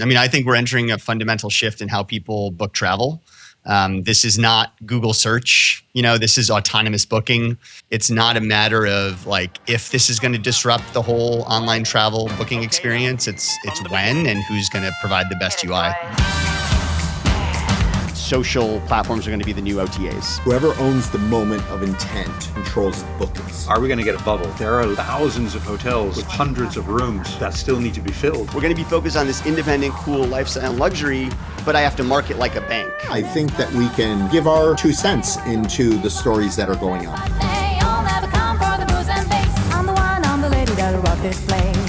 I mean, I think we're entering a fundamental shift in how people book travel. This is not Google search. This is autonomous booking. It's not a matter of like if this is going to disrupt the whole online travel booking experience. It's when and who's going to provide the best UI. Social platforms are going to be the new OTAs. Whoever owns the moment of intent controls the bookings. Are we going to get a bubble? There are thousands of hotels with hundreds of rooms that still need to be filled. We're going to be focused on this independent, cool lifestyle and luxury, but I have to market like a bank. I think that we can give our 2 cents into the stories that are going on.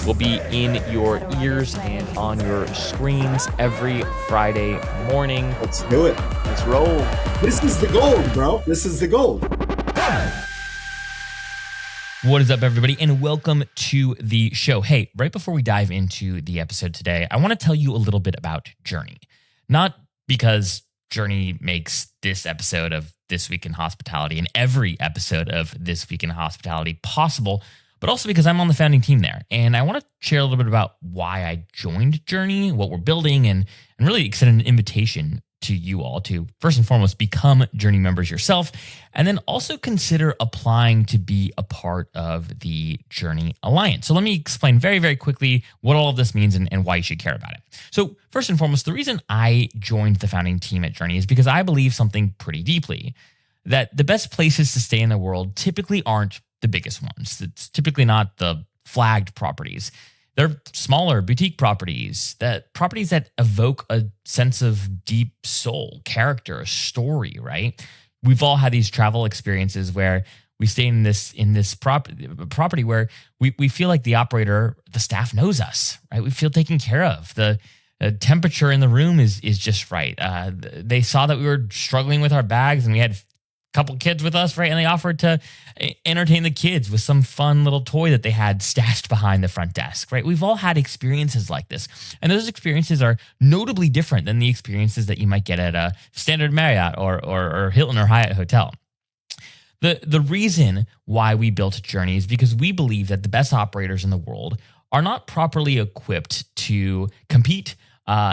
Will be in your ears and on your screens every Friday morning. Let's do it. Let's roll. This is the gold, bro. This is the gold. What is up, everybody, and welcome to the show. Hey, right before we dive into the episode today, I want to tell you a little bit about Journey. Not because Journey makes this episode of This Week in Hospitality and every episode of This Week in Hospitality possible, but also because I'm on the founding team there. And I want to share a little bit about why I joined Journey, what we're building, and really extend an invitation to you all to, first and foremost, become Journey members yourself, and then also consider applying to be a part of the Journey Alliance. So let me explain very, very quickly what all of this means and why you should care about it. So first and foremost, the reason I joined the founding team at Journey is because I believe something pretty deeply, that the best places to stay in the world typically aren't the biggest ones. It's typically not the flagged properties. They're smaller boutique properties, properties that evoke a sense of deep soul, character, a story, right? We've all had these travel experiences where we stay in this property where we feel like the operator, the staff knows us, right? We feel taken care of. The temperature in the room is just right. They saw that we were struggling with our bags and we had couple kids with us, right? And they offered to entertain the kids with some fun little toy that they had stashed behind the front desk, right? We've all had experiences like this. And those experiences are notably different than the experiences that you might get at a standard Marriott or Hilton or Hyatt hotel. The reason why we built Journey is because we believe that the best operators in the world are not properly equipped to compete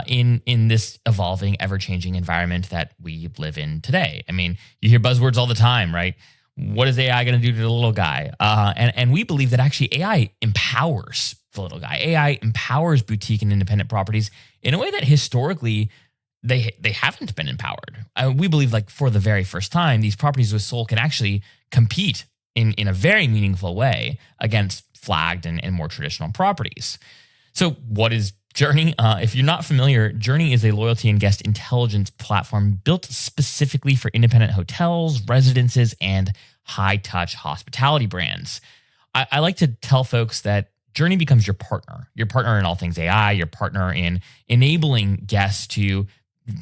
in this evolving, ever-changing environment that we live in today. I mean, you hear buzzwords all the time, right? What is AI going to do to the little guy? And we believe that actually AI empowers the little guy. AI empowers boutique and independent properties in a way that historically they haven't been empowered. We believe, like, for the very first time, these properties with soul can actually compete in a very meaningful way against flagged and more traditional properties. So what is Journey? If you're not familiar, Journey is a loyalty and guest intelligence platform built specifically for independent hotels, residences, and high-touch hospitality brands. I like to tell folks that Journey becomes your partner in all things AI, your partner in enabling guests to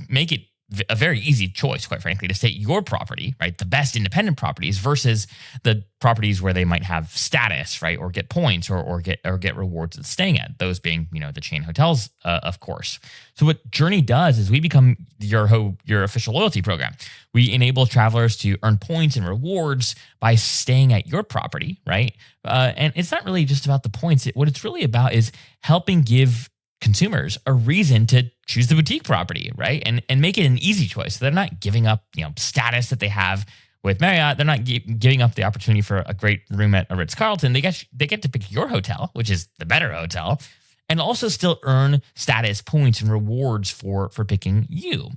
make it a very easy choice, quite frankly, to stay at your property, right? The best independent properties versus the properties where they might have status, right? Or get points or get rewards at staying at, those being, the chain hotels, of course. So what Journey does is we become your official loyalty program. We enable travelers to earn points and rewards by staying at your property, right? And it's not really just about the points. What it's really about is helping give consumers a reason to choose the boutique property, right? And make it an easy choice. So they're not giving up, status that they have with Marriott. They're not giving up the opportunity for a great room at a Ritz-Carlton. They get to pick your hotel, which is the better hotel, and also still earn status points and rewards for picking you.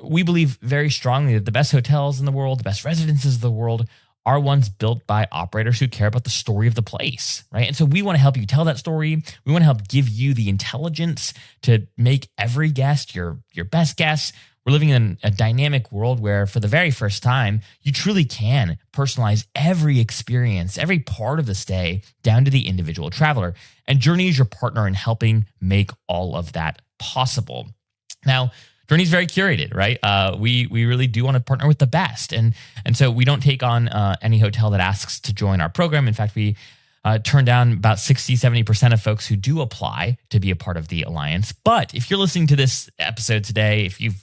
We believe very strongly that the best hotels in the world, the best residences in the world, are ones built by operators who care about the story of the place, right? And so we want to help you tell that story. We want to help give you the intelligence to make every guest your best guest. We're living in a dynamic world where, for the very first time, you truly can personalize every experience, every part of the stay, down to the individual traveler. And Journey is your partner in helping make all of that possible. Now, Journey's very curated, right? We really do want to partner with the best. And so we don't take on any hotel that asks to join our program. In fact, we turn down about 60-70% of folks who do apply to be a part of the Alliance. But if you're listening to this episode today, if you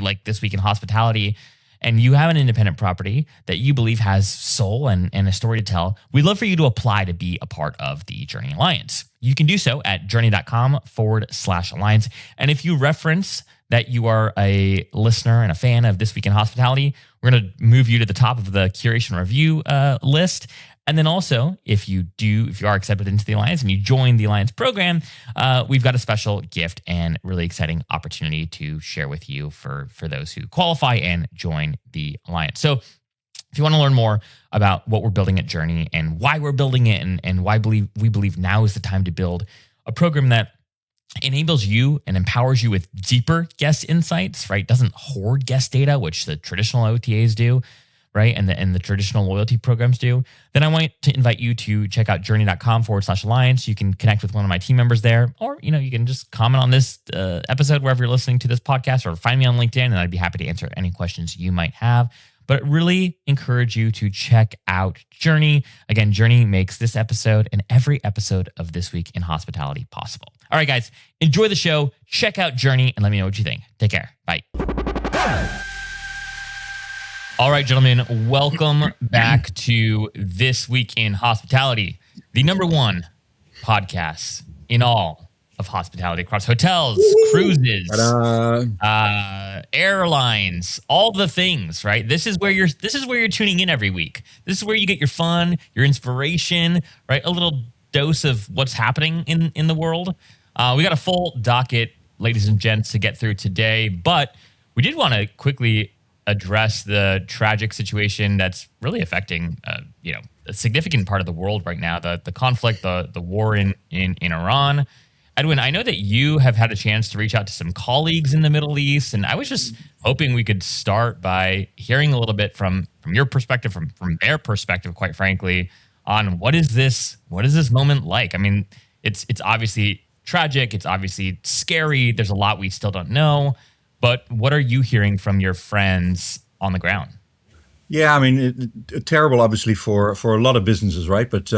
like This Week in Hospitality and you have an independent property that you believe has soul and a story to tell, we'd love for you to apply to be a part of the Journey Alliance. You can do so at journey.com/alliance. And if you reference that you are a listener and a fan of This Week in Hospitality, we're going to move you to the top of the curation review list. And then also, if you are accepted into the Alliance and you join the Alliance program, we've got a special gift and really exciting opportunity to share with you for those who qualify and join the Alliance. So if you want to learn more about what we're building at Journey and why we're building it and why we believe now is the time to build a program that enables you and empowers you with deeper guest insights, right? Doesn't hoard guest data, which the traditional OTAs do, right? And the traditional loyalty programs do, then I want to invite you to check out journey.com/alliance. You can connect with one of my team members there, or, you can just comment on this episode wherever you're listening to this podcast, or find me on LinkedIn and I'd be happy to answer any questions you might have. But really encourage you to check out Journey. Again, Journey makes this episode and every episode of This Week in Hospitality possible. All right, guys, enjoy the show. Check out Journey and let me know what you think. Take care. Bye. All right, gentlemen, welcome back to This Week in Hospitality, the #1 podcast in all of hospitality across hotels, cruises, airlines, all the things, right? This is where you're tuning in every week. This is where you get your fun, your inspiration, right? A little dose of what's happening in the world. We got a full docket, ladies and gents, to get through today, but we did want to quickly address the tragic situation that's really affecting, a significant part of the world right now, the conflict, the war in Iran. Edwin, I know that you have had a chance to reach out to some colleagues in the Middle East, and I was just hoping we could start by hearing a little bit from your perspective, from their perspective, quite frankly, on what is this moment like? I mean, it's obviously tragic, it's obviously scary, there's a lot we still don't know, but what are you hearing from your friends on the ground? Yeah, I mean, terrible, obviously, for a lot of businesses, right? But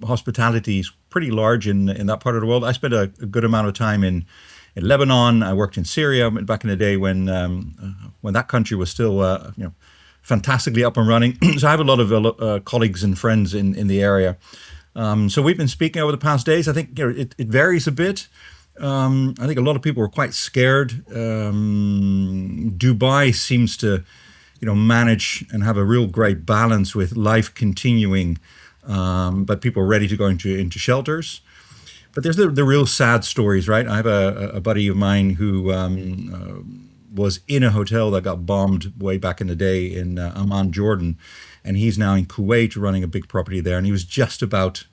hospitality is pretty large in that part of the world. I spent a good amount of time in Lebanon. I worked in Syria back in the day when that country was still fantastically up and running. So I have a lot of colleagues and friends in the area. So we've been speaking over the past days. I think it varies a bit. I think a lot of people were quite scared. Dubai seems to manage and have a real great balance with life continuing, but people are ready to go into shelters. But there's the real sad stories, right? I have a buddy of mine who was in a hotel that got bombed way back in the day in Amman, Jordan, and he's now in Kuwait running a big property there, and he was just about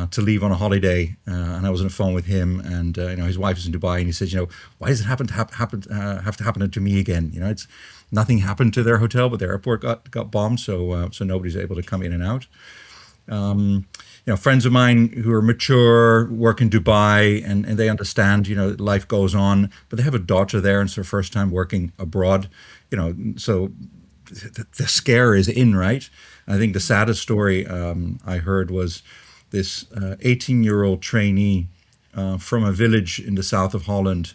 to leave on a holiday, and I was on the phone with him, and his wife is in Dubai, and he says, why does it have to happen to me again? It's nothing happened to their hotel, but their airport got bombed, so nobody's able to come in and out. Friends of mine who are mature, work in Dubai, and they understand, life goes on, but they have a daughter there, and it's their first time working abroad, so the scare is in, right? I think the saddest story I heard was this 18-year-old trainee from a village in the south of Holland,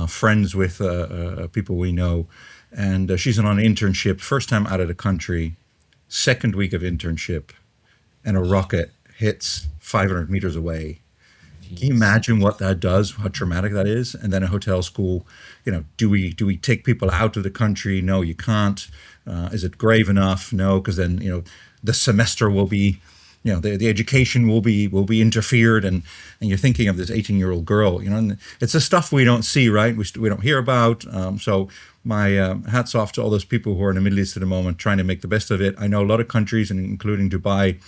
friends with people we know, and she's on an internship, first time out of the country, second week of internship, and a rocket hits 500 meters away. Jeez. Can you imagine what that does, how traumatic that is? And then a hotel school, do we take people out of the country? No, you can't. Is it grave enough? No, because then, the semester will be, the education will be interfered, and you're thinking of this 18-year-old girl, and it's the stuff we don't see, right? We don't hear about. So my hats off to all those people who are in the Middle East at the moment, trying to make the best of it. I know a lot of countries, and including Dubai,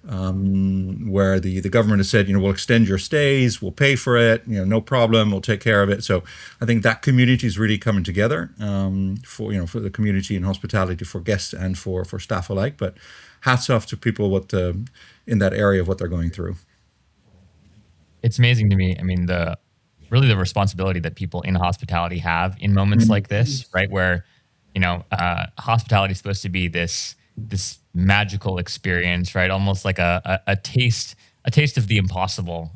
where the government has said, we'll extend your stays, we'll pay for it, no problem, we'll take care of it. So I think that community is really coming together for the community and hospitality, for guests and for staff alike. But hats off to people in that area of what they're going through. It's amazing to me. I mean, the responsibility that people in hospitality have in moments like this, right? Where, hospitality is supposed to be this magical experience, right? Almost like a taste of the impossible,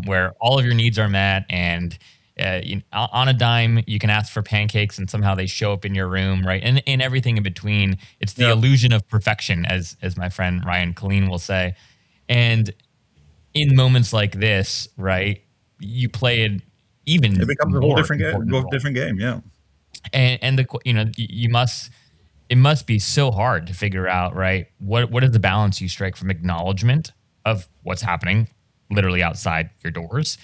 where all of your needs are met and On a dime, you can ask for pancakes and somehow they show up in your room, right? And everything in between. It's the illusion of perfection, as my friend Ryan Colleen will say. And in moments like this, right, you play it even It becomes a whole different game. Yeah. And it must be so hard to figure out, right? What is the balance you strike from acknowledgement of what's happening literally outside your doors,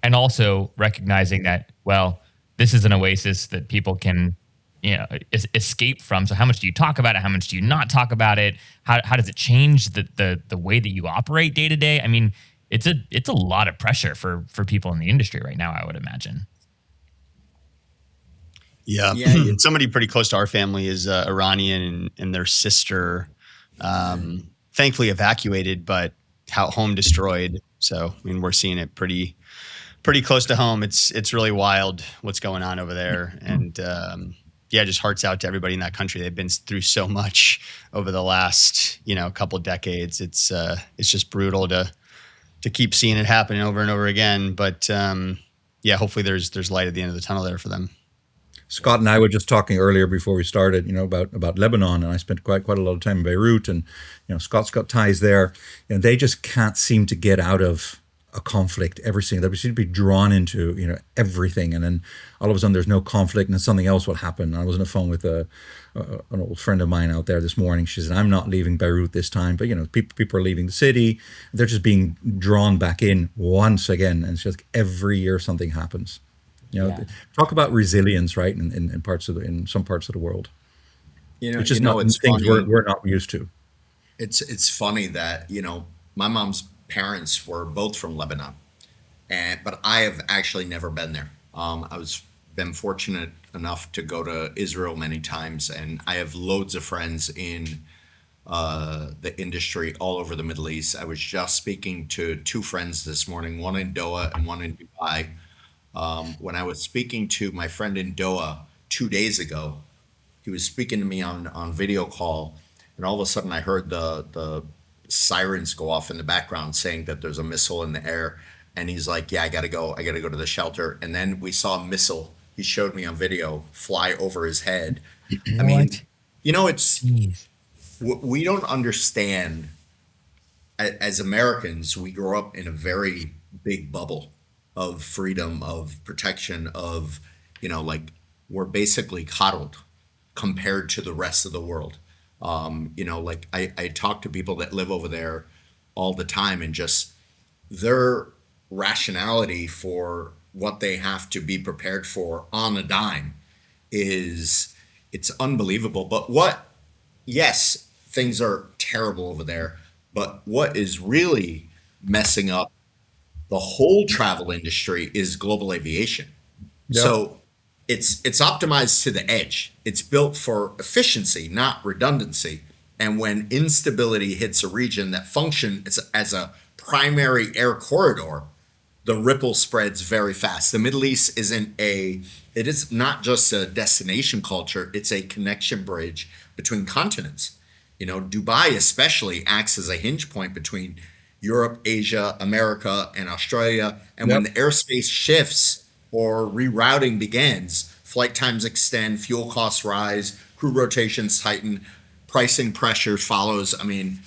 and also recognizing that, well, this is an oasis that people can, escape from. So how much do you talk about it? How much do you not talk about it? How does it change the way that you operate day to day? I mean, it's a lot of pressure for people in the industry right now, I would imagine. Yeah. Somebody pretty close to our family is Iranian, and their sister, thankfully evacuated, but home destroyed. So, I mean, we're seeing it pretty close to home. It's really wild what's going on over there. And, just hearts out to everybody in that country. They've been through so much over the last, couple decades. It's just brutal to keep seeing it happen over and over again. But, hopefully there's light at the end of the tunnel there for them. Scott and I were just talking earlier before we started, about Lebanon, and I spent quite a lot of time in Beirut, and Scott's got ties there, and they just can't seem to get out of a conflict ever single. They seem to be drawn into everything, and then all of a sudden there's no conflict, and then something else will happen. I was on the phone with an old friend of mine out there this morning. She said, "I'm not leaving Beirut this time," but people are leaving the city. They're just being drawn back in once again, and it's just every year something happens. Talk about resilience, right? In some parts of the world, it's just not things we're not used to. It's funny that my mom's parents were both from Lebanon, but I have actually never been there. I was been fortunate enough to go to Israel many times, and I have loads of friends in the industry all over the Middle East. I was just speaking to two friends this morning, one in Doha and one in Dubai. When I was speaking to my friend in Doha 2 days ago, he was speaking to me on video call, and all of a sudden I heard the sirens go off in the background saying that there's a missile in the air, and he's like, "Yeah, I gotta go to the shelter." And then we saw a missile, he showed me on video, fly over his head. I mean, we don't understand. As Americans, we grow up in a very big bubble of freedom, of protection, of, we're basically coddled compared to the rest of the world. I talk to people that live over there all the time, and just their rationality for what they have to be prepared for on a dime it's unbelievable. But yes, things are terrible over there, but what is really messing up the whole travel industry is global aviation. Yep. So it's optimized to the edge. It's built for efficiency, not redundancy. And when instability hits a region that functions as a primary air corridor, the ripple spreads very fast. The Middle East it is not just a destination culture, it's a connection bridge between continents. Dubai especially acts as a hinge point between Europe, Asia, America, and Australia. And when the airspace shifts or rerouting begins, flight times extend, fuel costs rise, crew rotations tighten, pricing pressure follows. I mean,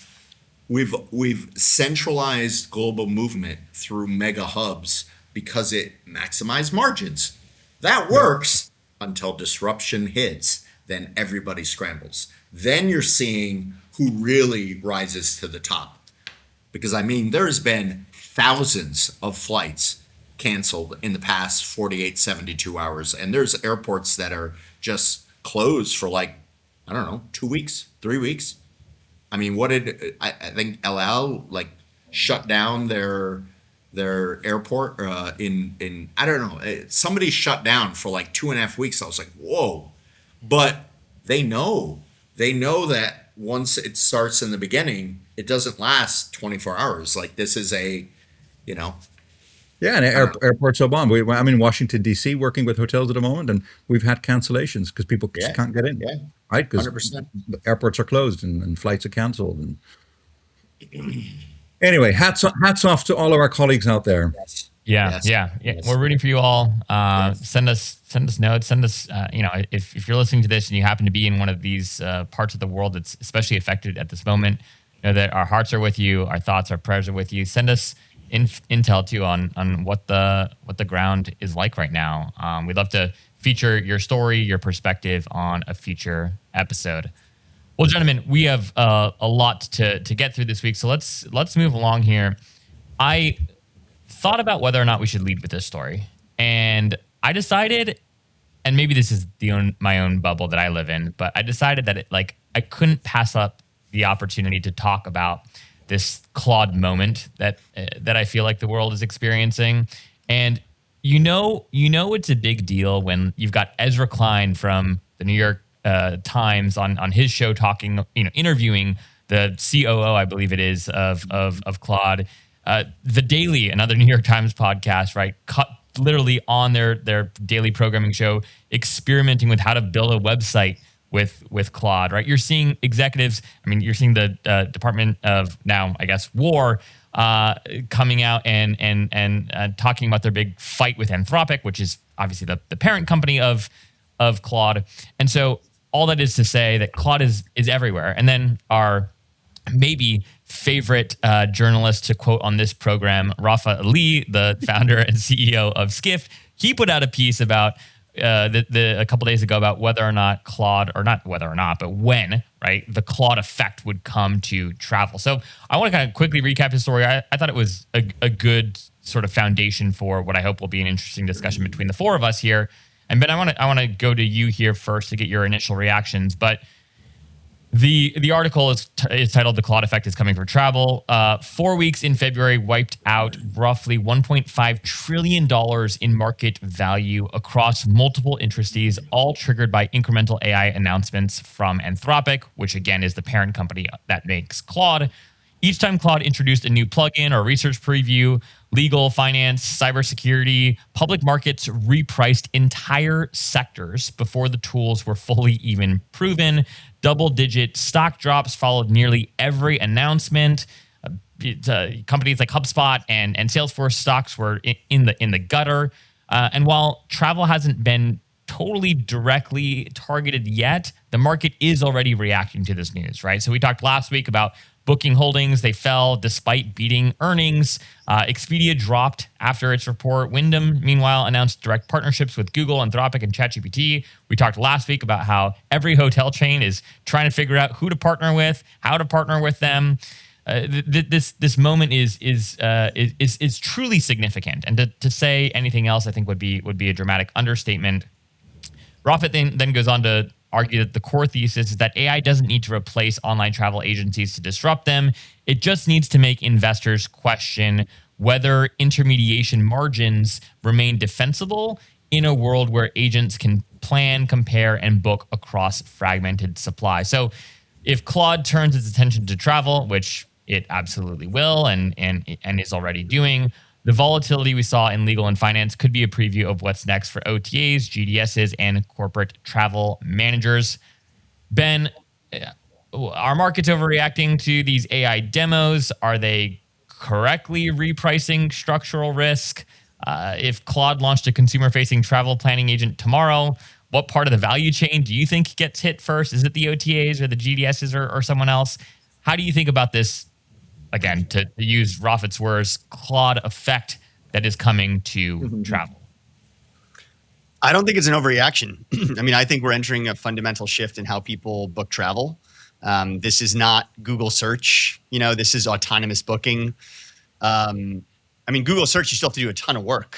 we've centralized global movement through mega hubs because it maximizes margins. That works until disruption hits, then everybody scrambles. Then you're seeing who really rises to the top. Because there's been thousands of flights canceled in the past 48, 72 hours. And there's airports that are just closed for 2 weeks, 3 weeks. I think El Al shut down their airport in I don't know. Somebody shut down for 2.5 weeks. I was like, whoa. But they know that once it starts in the beginning, it doesn't last 24 hours. This is Yeah, and airports are bomb. I'm in Washington, D.C. working with hotels at the moment, and we've had cancellations because people just can't get in. Yeah, right? Because airports are closed and flights are canceled. And anyway, hats off to all of our colleagues out there. Yes. Yeah, Yes. yeah, yeah. Yes. We're rooting for you all. Yes. Send us notes. Send us, if you're listening to this and you happen to be in one of these parts of the world that's especially affected at this moment, know that our hearts are with you, our thoughts, our prayers are with you. Send us intel too on what the ground is like right now. We'd love to feature your story, your perspective on a future episode. Well, gentlemen, we have a lot to get through this week, so let's move along here. I thought about whether or not we should lead with this story, and I decided, and maybe this is my own bubble that I live in, but I decided that I couldn't pass up the opportunity to talk about this Claude moment that I feel like the world is experiencing. And it's a big deal when you've got Ezra Klein from the New York Times on his show talking, interviewing the COO, I believe it is, of Claude. The Daily, another New York Times podcast, right? Literally on their daily programming show, experimenting with how to build a website with Claude, right? You're seeing executives. I mean, you're seeing the Department of, now I guess, War coming out and talking about their big fight with Anthropic, which is obviously the parent company of Claude. And so all that is to say that Claude is everywhere. And then our maybe favorite journalist to quote on this program, Rafa Ali, the founder and CEO of Skift, he put out a piece about a couple days ago about whether or not Claude, or not whether or not, but when, right, the Claude effect would come to travel. So I want to kind of quickly recap his story. I thought it was a good sort of foundation for what I hope will be an interesting discussion between the four of us here. And Ben, I want to go to you here first to get your initial reactions, but the article is titled "The Claude Effect is Coming for Travel." 4 weeks in February wiped out roughly $1.5 trillion in market value across multiple industries, all triggered by incremental AI announcements from Anthropic, which again is the parent company that makes Claude. Each time Claude introduced a new plugin or research preview, legal, finance, cybersecurity, public markets repriced entire sectors before the tools were fully even proven. Double-digit stock drops followed nearly every announcement. Companies like HubSpot and Salesforce stocks were in the gutter. And while travel hasn't been totally directly targeted yet, the market is already reacting to this news, right? So we talked last week about Booking holdings. They fell despite beating earnings. Expedia dropped after its report. Wyndham, meanwhile, announced direct partnerships with Google, Anthropic, and ChatGPT. We talked last week about how every hotel chain is trying to figure out who to partner with, how to partner with them. This moment is truly significant, and to say anything else, I think would be a dramatic understatement. Rafa then goes on to argue that the core thesis is that AI doesn't need to replace online travel agencies to disrupt them. It just needs to make investors question whether intermediation margins remain defensible in a world where agents can plan, compare, and book across fragmented supply. So if Claude turns its attention to travel, which it absolutely will and is already doing, the volatility we saw in legal and finance could be a preview of what's next for OTAs, GDSs, and corporate travel managers. Ben, are markets overreacting to these AI demos? Are they correctly repricing structural risk? If Claude launched a consumer-facing travel planning agent tomorrow, what part of the value chain do you think gets hit first? Is it the OTAs or the GDSs or someone else? How do you think about this? Again, to use Rafit's words, Claude effect that is coming to travel. I don't think it's an overreaction. I mean, I think we're entering a fundamental shift in how people book travel. This is not Google search. This is autonomous booking. I mean, Google search, you still have to do a ton of work,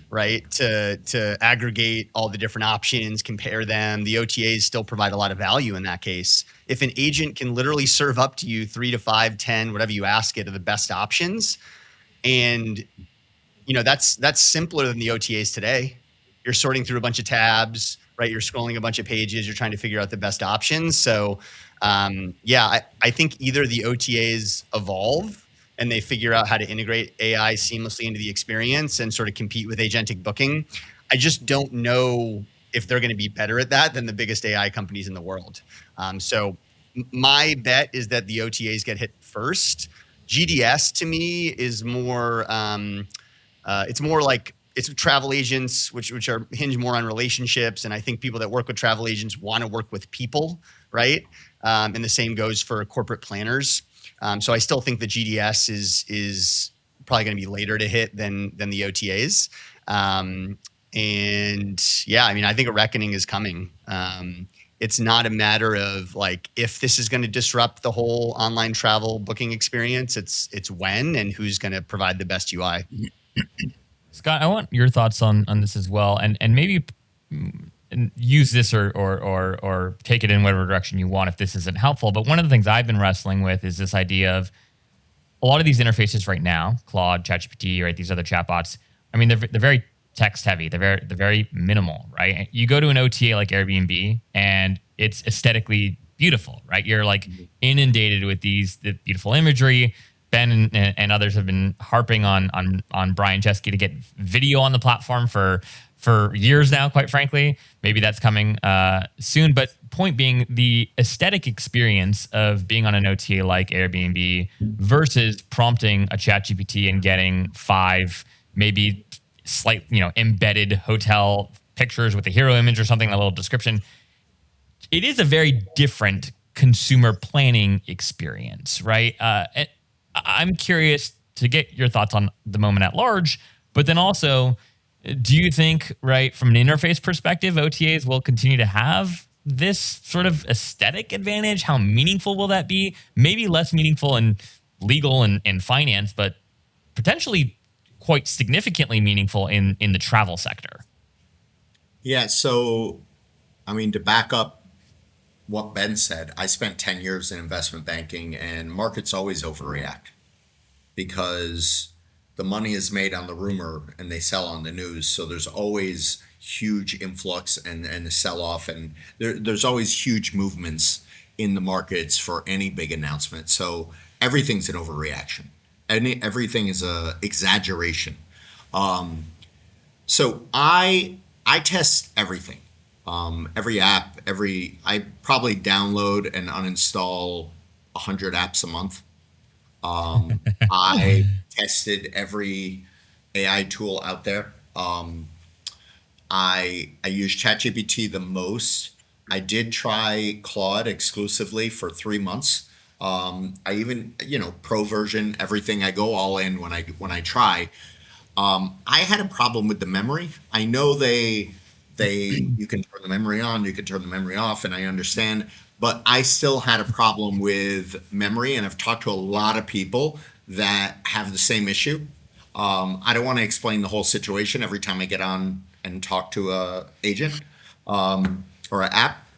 right? To aggregate all the different options, compare them. The OTAs still provide a lot of value in that case. If an agent can literally serve up to you 3 to 5, 10, whatever you ask it, of the best options, and that's simpler than the OTAs today. You're sorting through a bunch of tabs, right? You're scrolling a bunch of pages. You're trying to figure out the best options. So, I think either the OTAs evolve and they figure out how to integrate AI seamlessly into the experience and sort of compete with agentic booking. I just don't know if they're going to be better at that than the biggest AI companies in the world. So my bet is that the OTAs get hit first. GDS to me is more It's more like it's travel agents, which are hinge more on relationships, and I think people that work with travel agents want to work with people, right? And the same goes for corporate planners. So I still think the GDS is probably going to be later to hit than the OTAs. And yeah, I mean, I think a reckoning is coming. It's not a matter of like if this is going to disrupt the whole online travel booking experience. It's when and who's going to provide the best UI. Scott, I want your thoughts on this as well, and maybe use this or take it in whatever direction you want if this isn't helpful. But one of the things I've been wrestling with is this idea of a lot of these interfaces right now, Claude, ChatGPT, right? These other chatbots. I mean, they're very text heavy. They're very minimal, right? You go to an OTA like Airbnb, and it's aesthetically beautiful, right? You're like inundated with the beautiful imagery. Ben and others have been harping on Brian Chesky to get video on the platform for years now, quite frankly. Maybe that's coming soon. But point being, the aesthetic experience of being on an OTA like Airbnb versus prompting a ChatGPT and getting 5 maybe slight, embedded hotel pictures with a hero image or something, a little description. It is a very different consumer planning experience, right? I'm curious to get your thoughts on the moment at large, but then also, do you think, right, from an interface perspective, OTAs will continue to have this sort of aesthetic advantage? How meaningful will that be? Maybe less meaningful in legal and finance, but potentially quite significantly meaningful in the travel sector. Yeah. So, I mean, to back up what Ben said, I spent 10 years in investment banking, and markets always overreact because the money is made on the rumor and they sell on the news. So there's always huge influx and a sell off, and there's always huge movements in the markets for any big announcement. So everything's an overreaction. Everything is a exaggeration. So I test everything. Every app, I probably download and uninstall 100 apps a month. I tested every AI tool out there. I use ChatGPT the most. I did try Claude exclusively for 3 months. I even, pro version, everything. I go all in when I try. I had a problem with the memory. I know you can turn the memory on, you can turn the memory off, and I understand, but I still had a problem with memory, and I've talked to a lot of people that have the same issue. I don't want to explain the whole situation every time I get on and talk to a agent or an app.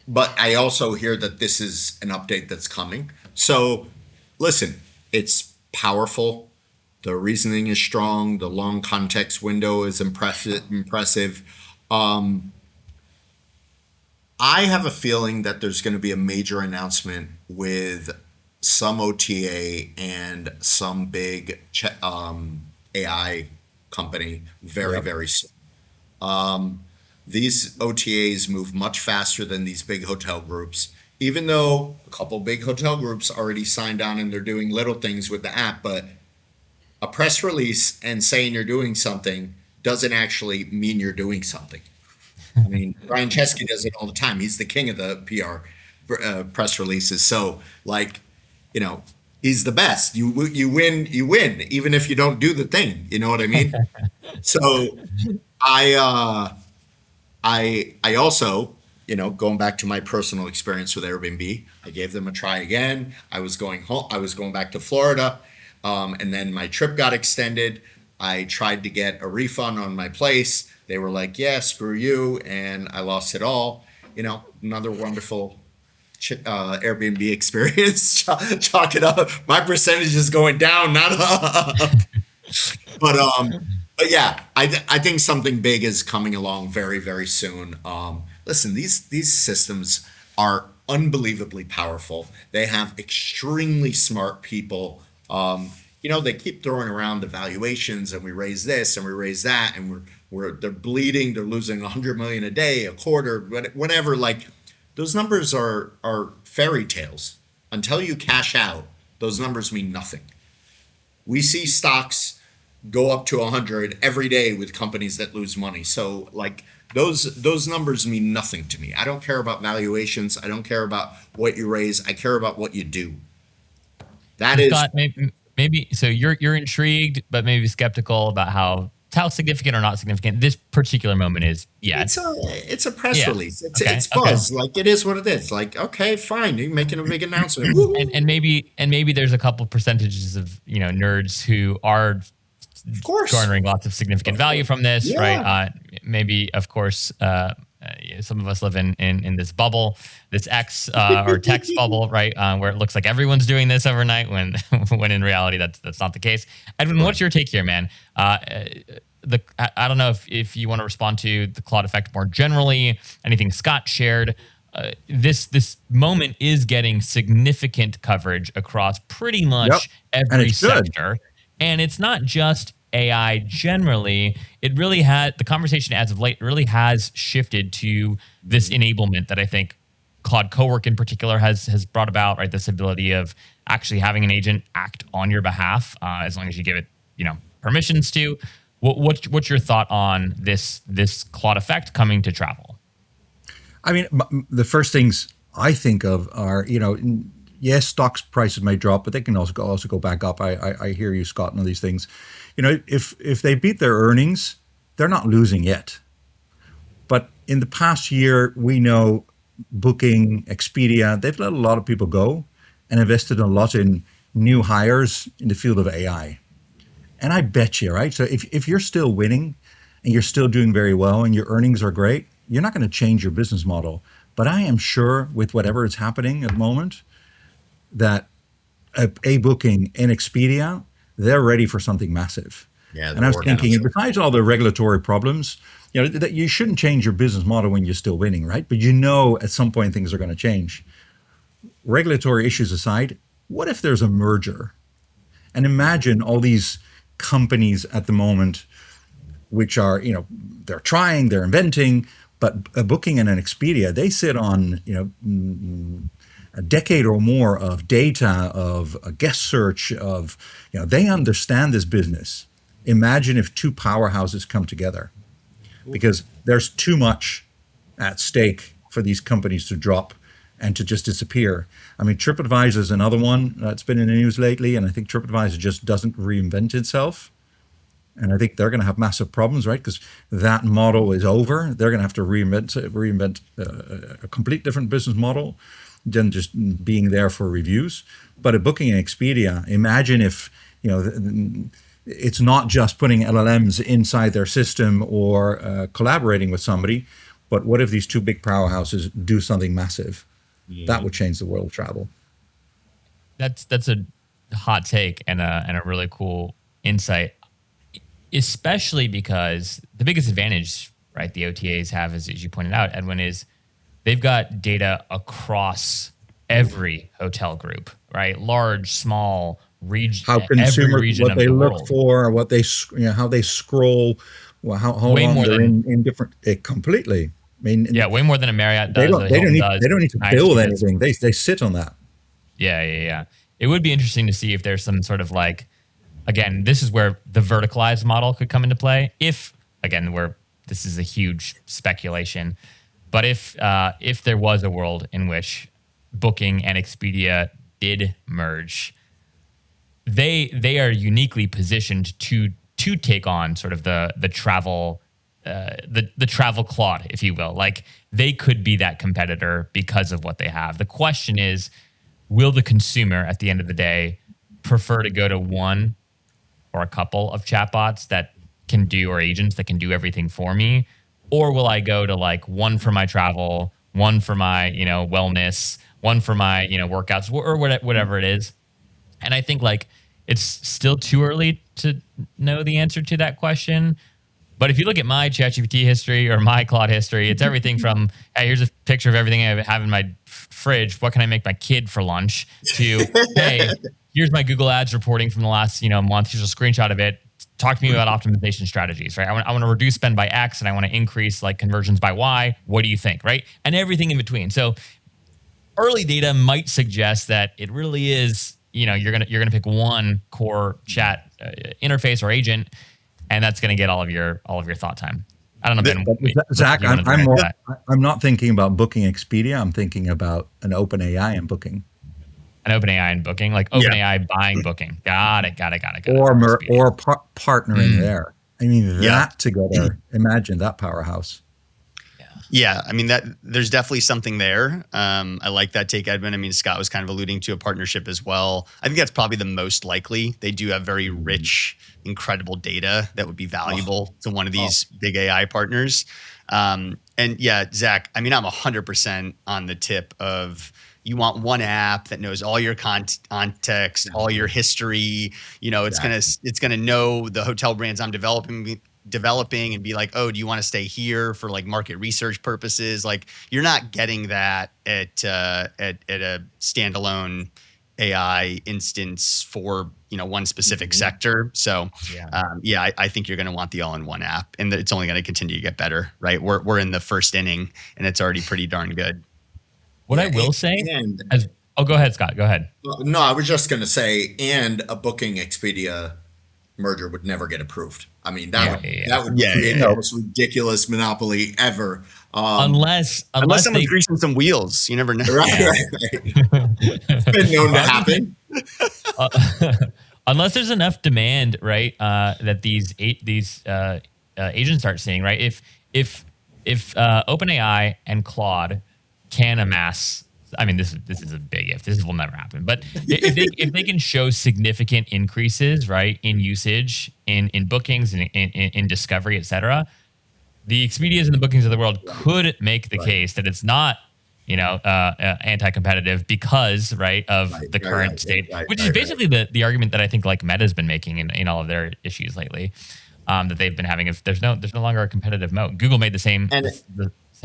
But I also hear that this is an update that's coming. So listen, it's powerful. The reasoning is strong. The long context window is impressive. I have a feeling that there's going to be a major announcement with some OTA and some big AI company very soon. These OTAs move much faster than these big hotel groups, even though a couple big hotel groups already signed on and they're doing little things with the app. But a press release and saying you're doing something doesn't actually mean you're doing something. I mean, Brian Chesky does it all the time. He's the king of the PR press releases. So, he's the best. You win, even if you don't do the thing. You know what I mean? So, I also, going back to my personal experience with Airbnb, I gave them a try again. I was going home. I was going back to Florida, and then my trip got extended. I tried to get a refund on my place. They were like, "Yeah, screw you," and I lost it all. Another wonderful Airbnb experience. Chalk it up. My percentage is going down, not up. But yeah, I think something big is coming along very, very soon. Listen, these systems are unbelievably powerful. They have extremely smart people. They keep throwing around the valuations, and we raise this and we raise that, and they're bleeding. They're losing 100 million a day, a quarter, whatever. Like, those numbers are fairy tales. Until you cash out, those numbers mean nothing. We see stocks go up to 100 every day with companies that lose money. So like those numbers mean nothing to me. I don't care about valuations. I don't care about what you raise. I care about what you do. That is Scott, maybe so you're intrigued, but maybe skeptical about how significant or not significant this particular moment is yet. it's a press Yeah. release. Okay, It's buzz. Like it is what it is. Like, okay, fine. You're making a big announcement. Woo-hoo. And maybe there's a couple percentages of nerds who are Of course. garnering lots of significant value from this, Yeah. right? Maybe, of course, some of us live in this bubble, this X or text bubble, right? Where it looks like everyone's doing this overnight, when when in reality that's not the case. Edwin, what's your take here, man? I don't know if you want to respond to the Claude Effect more generally. Anything Scott shared. This moment is getting significant coverage across pretty much every sector. And it's not just AI generally. It really had, the conversation as of late really has shifted to this enablement that I think Claude Cowork in particular has brought about, right? This ability of actually having an agent act on your behalf, as long as you give it, permissions to. What's your thought on this Claude Effect coming to travel? I mean, the first things I think of are, yes, stocks prices may drop, but they can also go back up. I hear you, Scott, on these things. If they beat their earnings, they're not losing yet. But in the past year, we know Booking, Expedia, they've let a lot of people go and invested a lot in new hires in the field of AI. And I bet you, right? So if you're still winning and you're still doing very well and your earnings are great, you're not going to change your business model. But I am sure with whatever is happening at the moment, that a Booking and Expedia, they're ready for something massive. Yeah, and I was thinking, besides all the regulatory problems, that you shouldn't change your business model when you're still winning, right? But at some point things are going to change. Regulatory issues aside, what if there's a merger? And imagine all these companies at the moment, which are, they're trying, they're inventing, but a Booking and an Expedia, they sit on, a decade or more of data, of a guest search, of, they understand this business. Imagine if two powerhouses come together, because there's too much at stake for these companies to drop and to just disappear. I mean, TripAdvisor is another one that's been in the news lately, and I think TripAdvisor just doesn't reinvent itself. And I think they're going to have massive problems, right? Because that model is over. They're going to have to reinvent a complete different business model than just being there for reviews. But a Booking and Expedia, imagine if, it's not just putting LLMs inside their system or collaborating with somebody, but what if these two big powerhouses do something massive? Yeah. That would change the world of travel. That's a hot take and a really cool insight, especially because the biggest advantage, right, the OTAs have, as you pointed out, Edwin, is they've got data across every hotel group, right? Large, small, region, how consumers, region what they look world. for, what they, how they scroll, how long they're in different, completely. I mean, yeah, way more than a Marriott does. They don't need to build anything. They sit on that. Yeah. It would be interesting to see if there's some sort of again, this is where the verticalized model could come into play. If, again, this is a huge speculation, but if there was a world in which Booking and Expedia did merge, they are uniquely positioned to take on sort of the travel the travel Claude, if you will. They could be that competitor because of what they have. The question is, will the consumer at the end of the day prefer to go to one or a couple of chatbots that can do, or agents that can do everything for me? Or will I go to one for my travel, one for my, wellness, one for my, workouts, or whatever it is? And I think it's still too early to know the answer to that question. But if you look at my ChatGPT history or my Claude history, it's everything from, hey, here's a picture of everything I have in my fridge. What can I make my kid for lunch? To, hey, here's my Google Ads reporting from the last month. Here's a screenshot of it. Talk to me about optimization strategies, right? I want to reduce spend by X and I want to increase conversions by Y. What do you think, right? And everything in between. So early data might suggest that it really is, you're gonna pick one core chat interface or agent, and that's going to get all of your thought time. I don't know, Ben. Zach, I'm not thinking about booking Expedia. I'm thinking about an OpenAI and booking. An OpenAI and booking, like OpenAI buying booking. Got it. Or partnering there. I mean, that together, imagine that powerhouse. Yeah, I mean, that there's definitely something there. I like that take, Edwin. I mean, Scott was kind of alluding to a partnership as well. I think that's probably the most likely. They do have very rich, incredible data that would be valuable to one of these big AI partners. And yeah, Zach, I mean, I'm 100% on the tip of you want one app that knows all your context, all your history. You know, it's gonna know the hotel brands I'm developing and be like, oh, do you want to stay here for like market research purposes? Like, you're not getting that at a standalone AI instance for, you know, one specific sector. So I think you're going to want the all-in-one app, and it's only going to continue to get better, right? We're in the first inning, and it's already pretty darn good. What I will say, go ahead, Scott. Go ahead. No, I was just going to say, and a Booking Expedia merger would never get approved. I mean, that would create the most ridiculous monopoly ever. Unless someone's greasing some wheels, you never know. Right. It's been known to happen. Unless there's enough demand, right? That these agents start seeing, right? If OpenAI and Claude can amass, I mean, this is a big if. This will never happen. But if they can show significant increases, right, in usage, in bookings, in discovery, et cetera, the Expedias and the Bookings of the world could make the case that it's not, you know, anti-competitive because, right, of the current state, which is basically the argument that I think like Meta's been making in all of their issues lately, that they've been having. If there's no longer a competitive moat. Google made the same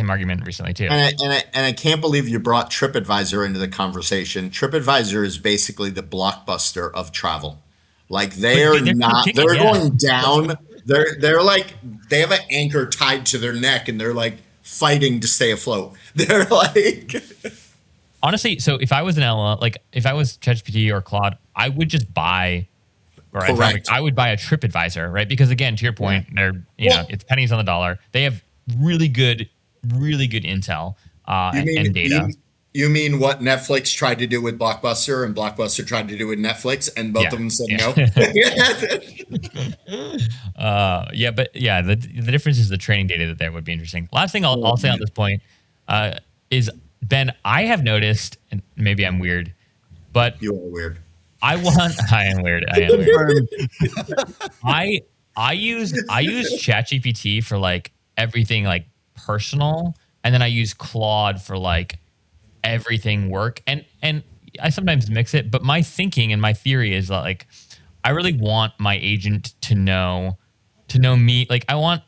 argument recently too. And I can't believe you brought TripAdvisor into the conversation. TripAdvisor is basically the Blockbuster of travel. Like they're going down. They're like, they have an anchor tied to their neck and they're like fighting to stay afloat. They're like, honestly. So if I was an LLM, like if I was ChatGPT or Claude, I would just buy. Correct. I would buy a TripAdvisor, right? Because again, to your point, they're it's pennies on the dollar. They have really good intel and data. You mean what Netflix tried to do with Blockbuster and Blockbuster tried to do with Netflix, and both of them said no? The difference is the training data that would be interesting. Last thing I'll say on this point is, Ben, I have noticed, and maybe I'm weird, but you are weird. I am weird. I use ChatGPT for like everything like personal, and then I use Claude for like everything work, and I sometimes mix it, but my thinking and my theory is that like I really want my agent to know me. Like I don't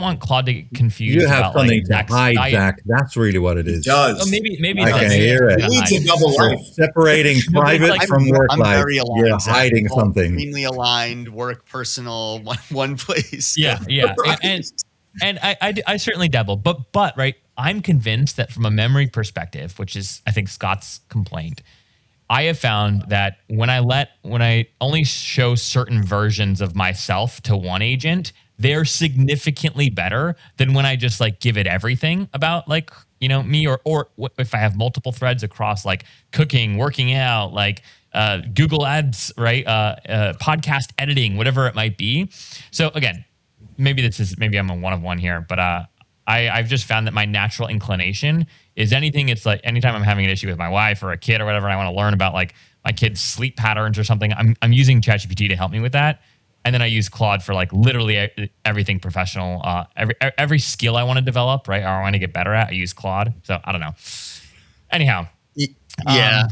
want Claude to get confused. You have about something like to hide, Zach. That's really what it is. It does. Oh, maybe I can hear it. It needs a double life. Separating private from work life. Very aligned. You're hiding something. Extremely aligned, work, personal, one place. Yeah. Right. And I certainly dabble, but right, I'm convinced that from a memory perspective, which is I think Scott's complaint, I have found that when I only show certain versions of myself to one agent, they're significantly better than when I just like give it everything about like, you know, me or if I have multiple threads across like cooking, working out, like Google Ads, right? Podcast editing, whatever it might be. So again, maybe I'm a one of one here, but I've just found that my natural inclination is anything. It's like anytime I'm having an issue with my wife or a kid or whatever, and I want to learn about like my kid's sleep patterns or something, I'm using ChatGPT to help me with that. And then I use Claude for like literally everything professional, every skill I want to develop, right? Or I want to get better at, I use Claude. So I don't know. Anyhow. Yeah.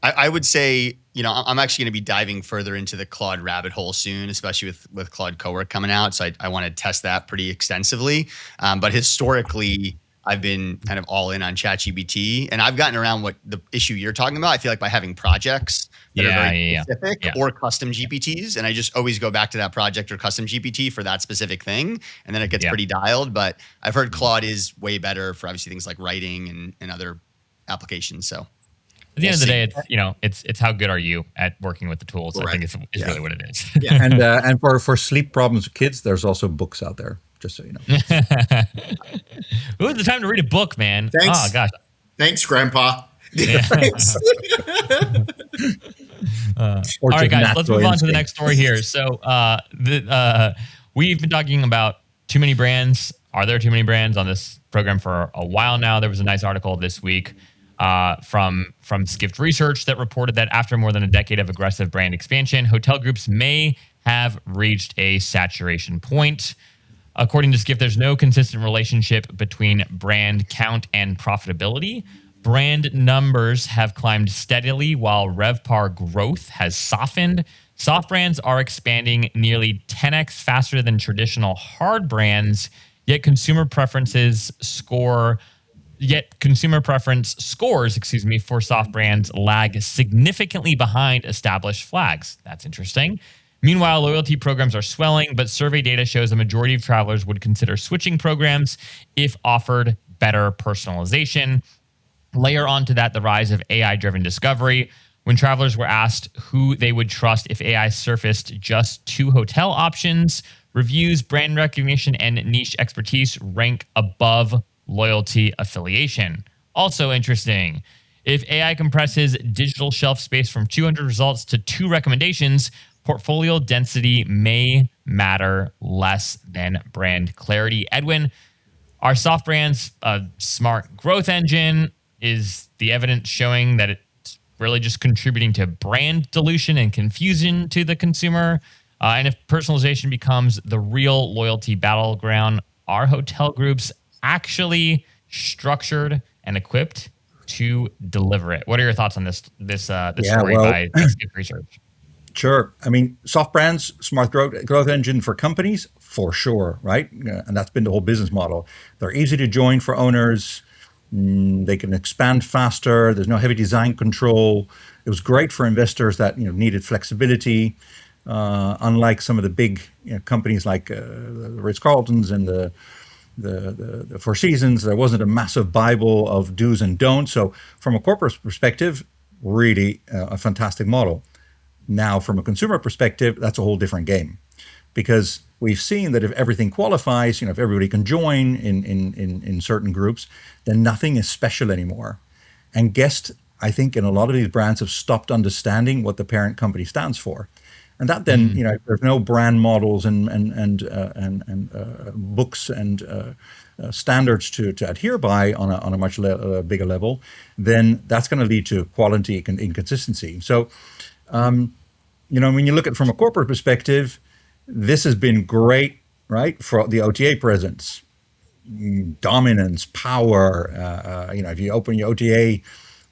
I would say, you know, I'm actually going to be diving further into the Claude rabbit hole soon, especially with Claude Cowork coming out. So I want to test that pretty extensively. But historically, I've been kind of all in on ChatGPT, and I've gotten around what the issue you're talking about. I feel like by having projects that are very specific or custom GPTs, and I just always go back to that project or custom GPT for that specific thing, and then it gets pretty dialed. But I've heard Claude is way better for obviously things like writing and other applications. So. At the end of the day, it's how good are you at working with the tools. Correct. I think is really what it is. Yeah. And for sleep problems with kids, there's also books out there, just so you know. Ooh, the time to read a book, man. Thanks. Oh gosh. Thanks, Grandpa. Yeah. Thanks. All right, guys, let's move on to the next story here. So we've been talking about too many brands. Are there too many brands on this program for a while now? There was a nice article this week from Skift Research that reported that after more than a decade of aggressive brand expansion, hotel groups may have reached a saturation point. According to Skift, there's no consistent relationship between brand count and profitability. Brand numbers have climbed steadily while RevPAR growth has softened. Soft brands are expanding nearly 10x faster than traditional hard brands, yet consumer preference scores, for soft brands lag significantly behind established flags. That's interesting. Meanwhile, loyalty programs are swelling, but survey data shows a majority of travelers would consider switching programs if offered better personalization. Layer onto that the rise of AI-driven discovery. When travelers were asked who they would trust if AI surfaced just 2 hotel options, reviews, brand recognition, and niche expertise rank above loyalty affiliation. Also interesting, if AI compresses digital shelf space from 200 results to 2 recommendations, portfolio density may matter less than brand clarity. Edwin, are soft brands a smart growth engine? Is the evidence showing that it's really just contributing to brand dilution and confusion to the consumer? And if personalization becomes the real loyalty battleground, are hotel groups actually structured and equipped to deliver it? What are your thoughts on this story by Skift Research? Sure. I mean, soft brands, smart growth engine for companies, for sure, right? And that's been the whole business model. They're easy to join for owners. They can expand faster. There's no heavy design control. It was great for investors that needed flexibility. Unlike some of the big companies like the Ritz-Carltons and the Four Seasons, there wasn't a massive Bible of do's and don'ts. So from a corporate perspective, really a fantastic model. Now, from a consumer perspective, that's a whole different game, because we've seen that if everything qualifies, if everybody can join in certain groups, then nothing is special anymore. And guests, I think, in a lot of these brands have stopped understanding what the parent company stands for. And that then, if there's no brand models and books and standards to adhere by on a much bigger level, then that's going to lead to quality and inconsistency. So, when you look at it from a corporate perspective, this has been great, right, for the OTA presence, dominance, power. If you open your OTA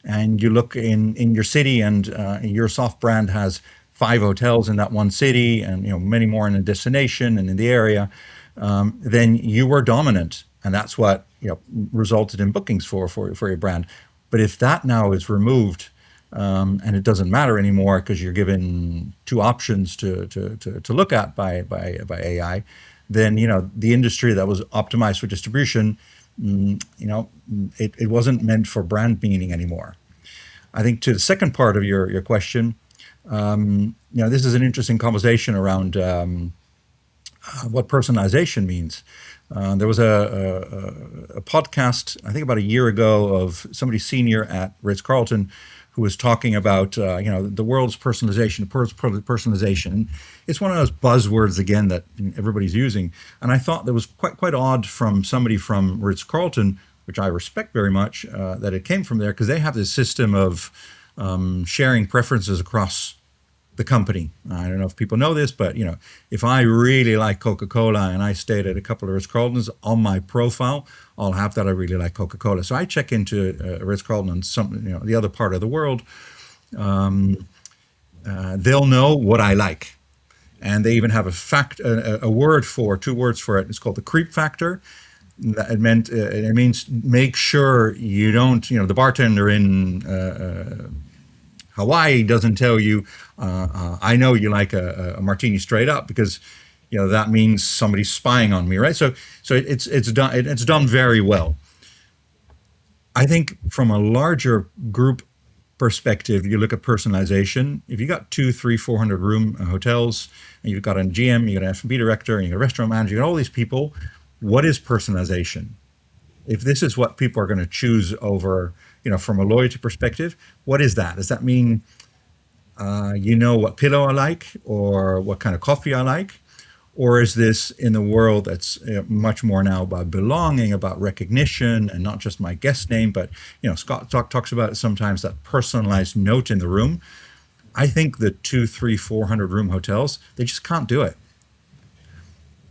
and you look in your city and your soft brand has 5 hotels in that one city and many more in a destination and in the area, then you were dominant, and that's what resulted in bookings for your brand. But if that now is removed, and it doesn't matter anymore because you're given 2 options to look at by AI, then the industry that was optimized for distribution, it wasn't meant for brand meaning anymore. I think to the second part of your question, this is an interesting conversation around what personalization means. There was a podcast, I think about a year ago, of somebody senior at Ritz-Carlton who was talking about the world's personalization. It's one of those buzzwords again that everybody's using, and I thought that was quite odd from somebody from Ritz-Carlton, which I respect very much, that it came from there, because they have this system of sharing preferences across the company. I don't know if people know this, but if I really like Coca-Cola and I stayed at a couple of Ritz-Carltons, on my profile, I'll have that I really like Coca-Cola. So I check into Ritz-Carlton and the other part of the world. They'll know what I like, and they even have a word for 2 words for it. It's called the creep factor. It means make sure you don't. The bartender in Hawaii doesn't tell you, I know you like a martini straight up, because that means somebody's spying on me, right? So it's done very well. I think from a larger group perspective, you look at personalization. If you got 200, 300, 400 room hotels, and you've got a GM, you got an F&B director, and you got a restaurant manager, you got all these people, what is personalization? If this is what people are going to choose over, from a loyalty perspective, what is that? Does that mean what pillow I like or what kind of coffee I like? Or is this in the world that's much more now about belonging, about recognition, and not just my guest name, but Scott talks about it sometimes, that personalized note in the room. I think the 200, 300, 400 room hotels, they just can't do it.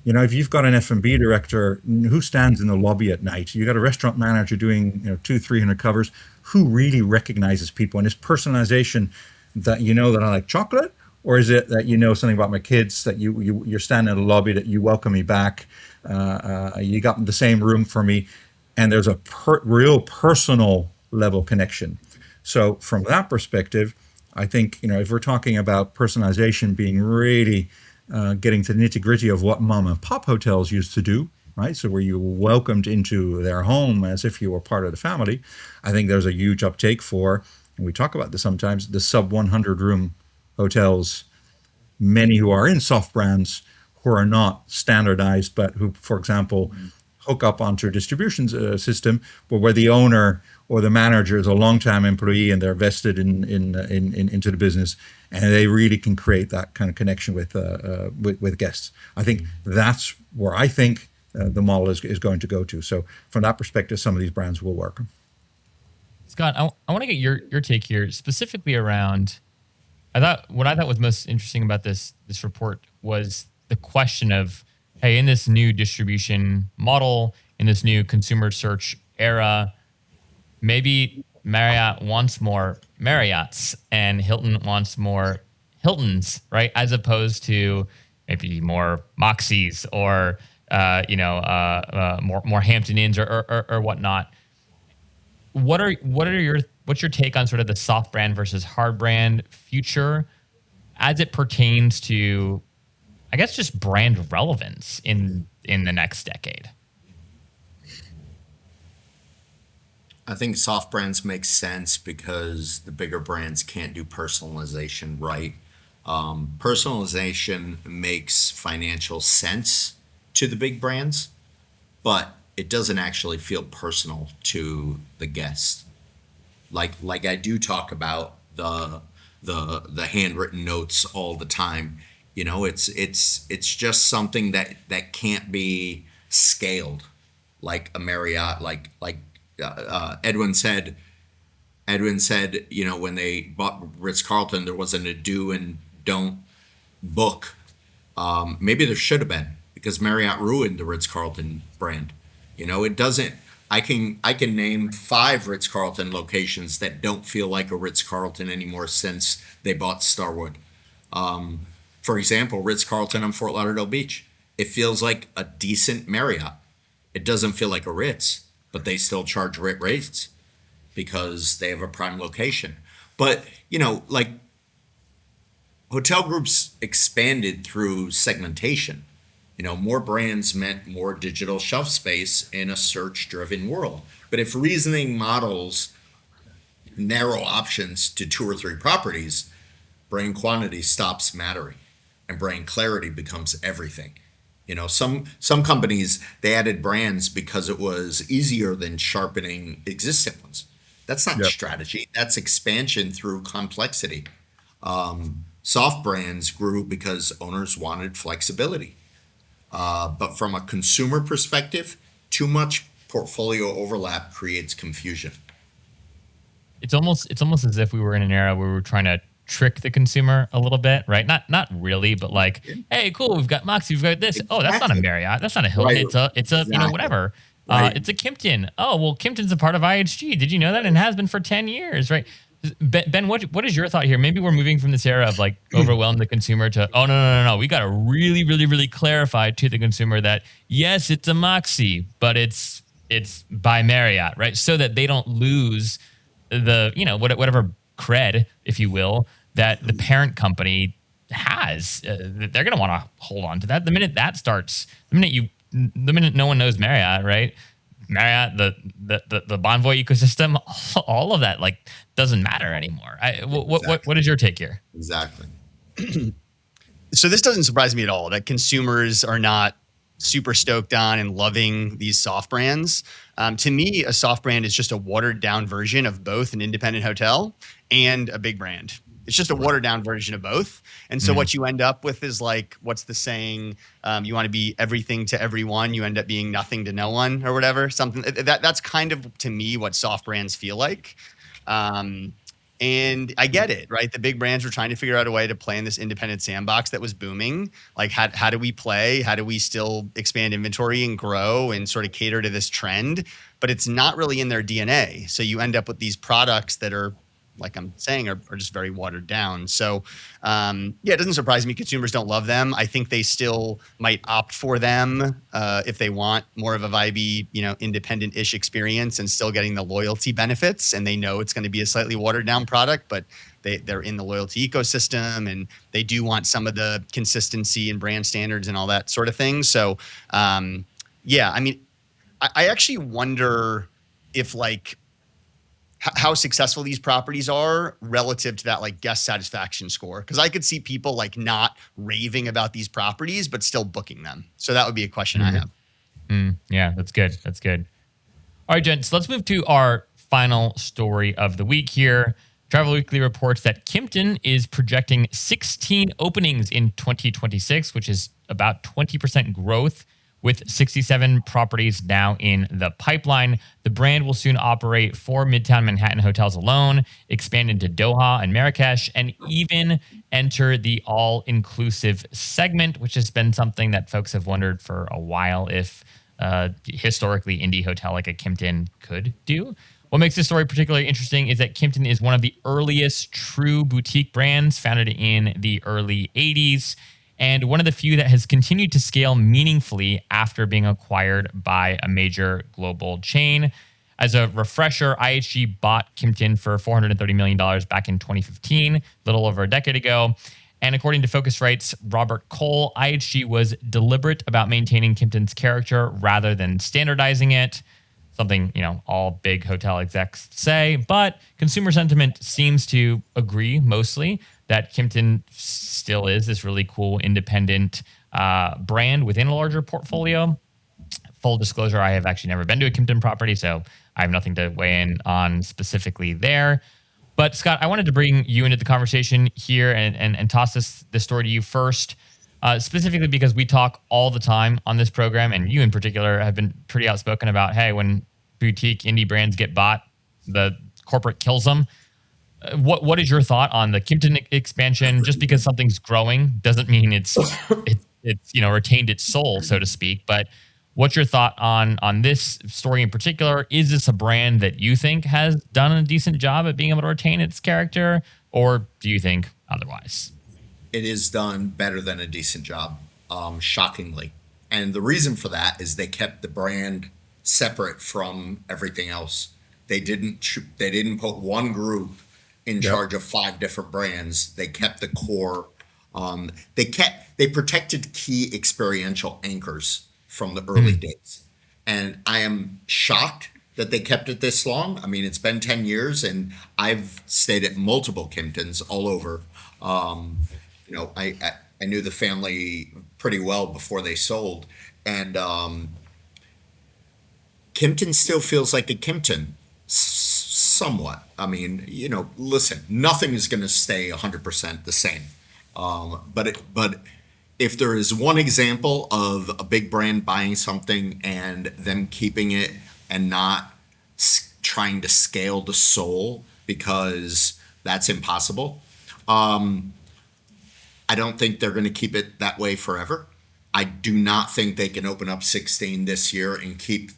If you've got an F&B director who stands in the lobby at night, you got a restaurant manager doing 200, 300 covers, who really recognizes people? And is personalization that that I like chocolate? Or is it that something about my kids, that you're standing in the lobby, that you welcome me back, you got the same room for me, and there's a real personal level connection. So from that perspective, I think if we're talking about personalization being really getting to the nitty gritty of what mom and pop hotels used to do, right? So where you were welcomed into their home as if you were part of the family, I think there's a huge uptake for, and we talk about this sometimes, the sub 100 room hotels, many who are in soft brands who are not standardized, but who, for example, hook up onto a distribution system, but where the owner or the manager is a long-time employee and they're vested into the business, and they really can create that kind of connection with guests. I think that's where I think the model is going to go to. So from that perspective, some of these brands will work. Scott, I want to get your take here, specifically around. What I thought was most interesting about this report was the question of, hey, in this new distribution model, in this new consumer search era, maybe Marriott wants more Marriotts and Hilton wants more Hiltons, right? As opposed to maybe more Moxies or more Hampton Inns or whatnot. What's your take on sort of the soft brand versus hard brand future as it pertains to, I guess, just brand relevance in the next decade? I think soft brands make sense because the bigger brands can't do personalization right. Personalization makes financial sense to the big brands, but it doesn't actually feel personal to the guest. Like I do talk about the handwritten notes all the time. It's just something that can't be scaled like a Marriott, like Edwin said, when they bought Ritz-Carlton, there wasn't a do and don't book. Maybe there should have been, because Marriott ruined the Ritz-Carlton brand. It doesn't. I can name 5 Ritz-Carlton locations that don't feel like a Ritz-Carlton anymore since they bought Starwood. For example, Ritz-Carlton on Fort Lauderdale Beach. It feels like a decent Marriott. It doesn't feel like a Ritz, but they still charge rates because they have a prime location. But, hotel groups expanded through segmentation. More brands meant more digital shelf space in a search-driven world. But if reasoning models narrow options to 2 or 3 properties, brand quantity stops mattering, and brand clarity becomes everything. Some companies, they added brands because it was easier than sharpening existing ones. That's not strategy. That's expansion through complexity. Soft brands grew because owners wanted flexibility. But from a consumer perspective, too much portfolio overlap creates confusion. It's almost as if we were in an era where we were trying to trick the consumer a little bit, right? Not really, but like, hey, cool, we've got Moxie, we've got this. Exactly. Oh, that's not a Marriott, that's not a Hilton. Right. It's a exactly. Whatever. Right. It's a Kimpton. Oh, well, Kimpton's a part of IHG. Did you know that? And has been for 10 years, right? Ben, what is your thought here? Maybe we're moving from this era of like overwhelm the consumer to, oh, no. We got to really, really, really clarify to the consumer that, yes, it's a Moxie, but it's by Marriott, right? So that they don't lose the, whatever cred, if you will, that the parent company has. They're going to want to hold on to that. The minute no one knows Marriott, right? Marriott, the Bonvoy ecosystem, all of that like doesn't matter anymore. What is your take here? Exactly. So this doesn't surprise me at all that consumers are not super stoked on and loving these soft brands. To me, a soft brand is just a watered down version of both an independent hotel and a big brand. It's just a watered down version of both. And so what you end up with is like, what's the saying? You want to be everything to everyone. You end up being nothing to no one or whatever. Something that's kind of, to me, what soft brands feel like. And I get it, right? The big brands were trying to figure out a way to play in this independent sandbox that was booming. Like, how do we play? How do we still expand inventory and grow and sort of cater to this trend? But it's not really in their DNA. So you end up with these products that are, like I'm saying, are just very watered down. So, it doesn't surprise me consumers don't love them. I think they still might opt for them if they want more of a vibey, independent-ish experience and still getting the loyalty benefits. And they know it's going to be a slightly watered down product, but they're in the loyalty ecosystem and they do want some of the consistency and brand standards and all that sort of thing. So, I actually wonder if how successful these properties are relative to that like guest satisfaction score. Cause I could see people like not raving about these properties, but still booking them. So that would be a question I have. Yeah, that's good. That's good. All right, gents, let's move to our final story of the week here. Travel Weekly reports that Kimpton is projecting 16 openings in 2026, which is about 20% growth. With 67 properties now in the pipeline, the brand will soon operate 4 Midtown Manhattan hotels alone, expand into Doha and Marrakesh, and even enter the all-inclusive segment, which has been something that folks have wondered for a while if historically indie hotel like a Kimpton could do. What makes this story particularly interesting is that Kimpton is one of the earliest true boutique brands, founded in the early 80s. And one of the few that has continued to scale meaningfully after being acquired by a major global chain. As a refresher, IHG bought Kimpton for $430 million back in 2015, a little over a decade ago. And according to Focusrite's Robert Cole, IHG was deliberate about maintaining Kimpton's character rather than standardizing it. Something, all big hotel execs say, but consumer sentiment seems to agree mostly that Kimpton still is this really cool independent brand within a larger portfolio. Full disclosure, I have actually never been to a Kimpton property, so I have nothing to weigh in on specifically there. But Scott, I wanted to bring you into the conversation here and toss this story to you first, specifically because we talk all the time on this program, and you in particular have been pretty outspoken about, hey, when boutique indie brands get bought, the corporate kills them. What is your thought on the Kimpton expansion? Just because something's growing doesn't mean it's retained its soul, so to speak. But what's your thought on this story in particular? Is this a brand that you think has done a decent job at being able to retain its character, or do you think otherwise? It is done better than a decent job, shockingly. And the reason for that is they kept the brand separate from everything else. They didn't put one group in charge of 5 different brands. They kept the core. They protected key experiential anchors from the early days. And I am shocked that they kept it this long. I mean, it's been 10 years and I've stayed at multiple Kimptons all over. I knew the family pretty well before they sold. And Kimpton still feels like a Kimpton. Somewhat. I mean, listen, nothing is going to stay 100% the same. But if there is one example of a big brand buying something and them keeping it and not trying to scale the soul, because that's impossible, I don't think they're going to keep it that way forever. I do not think they can open up 16 this year and keep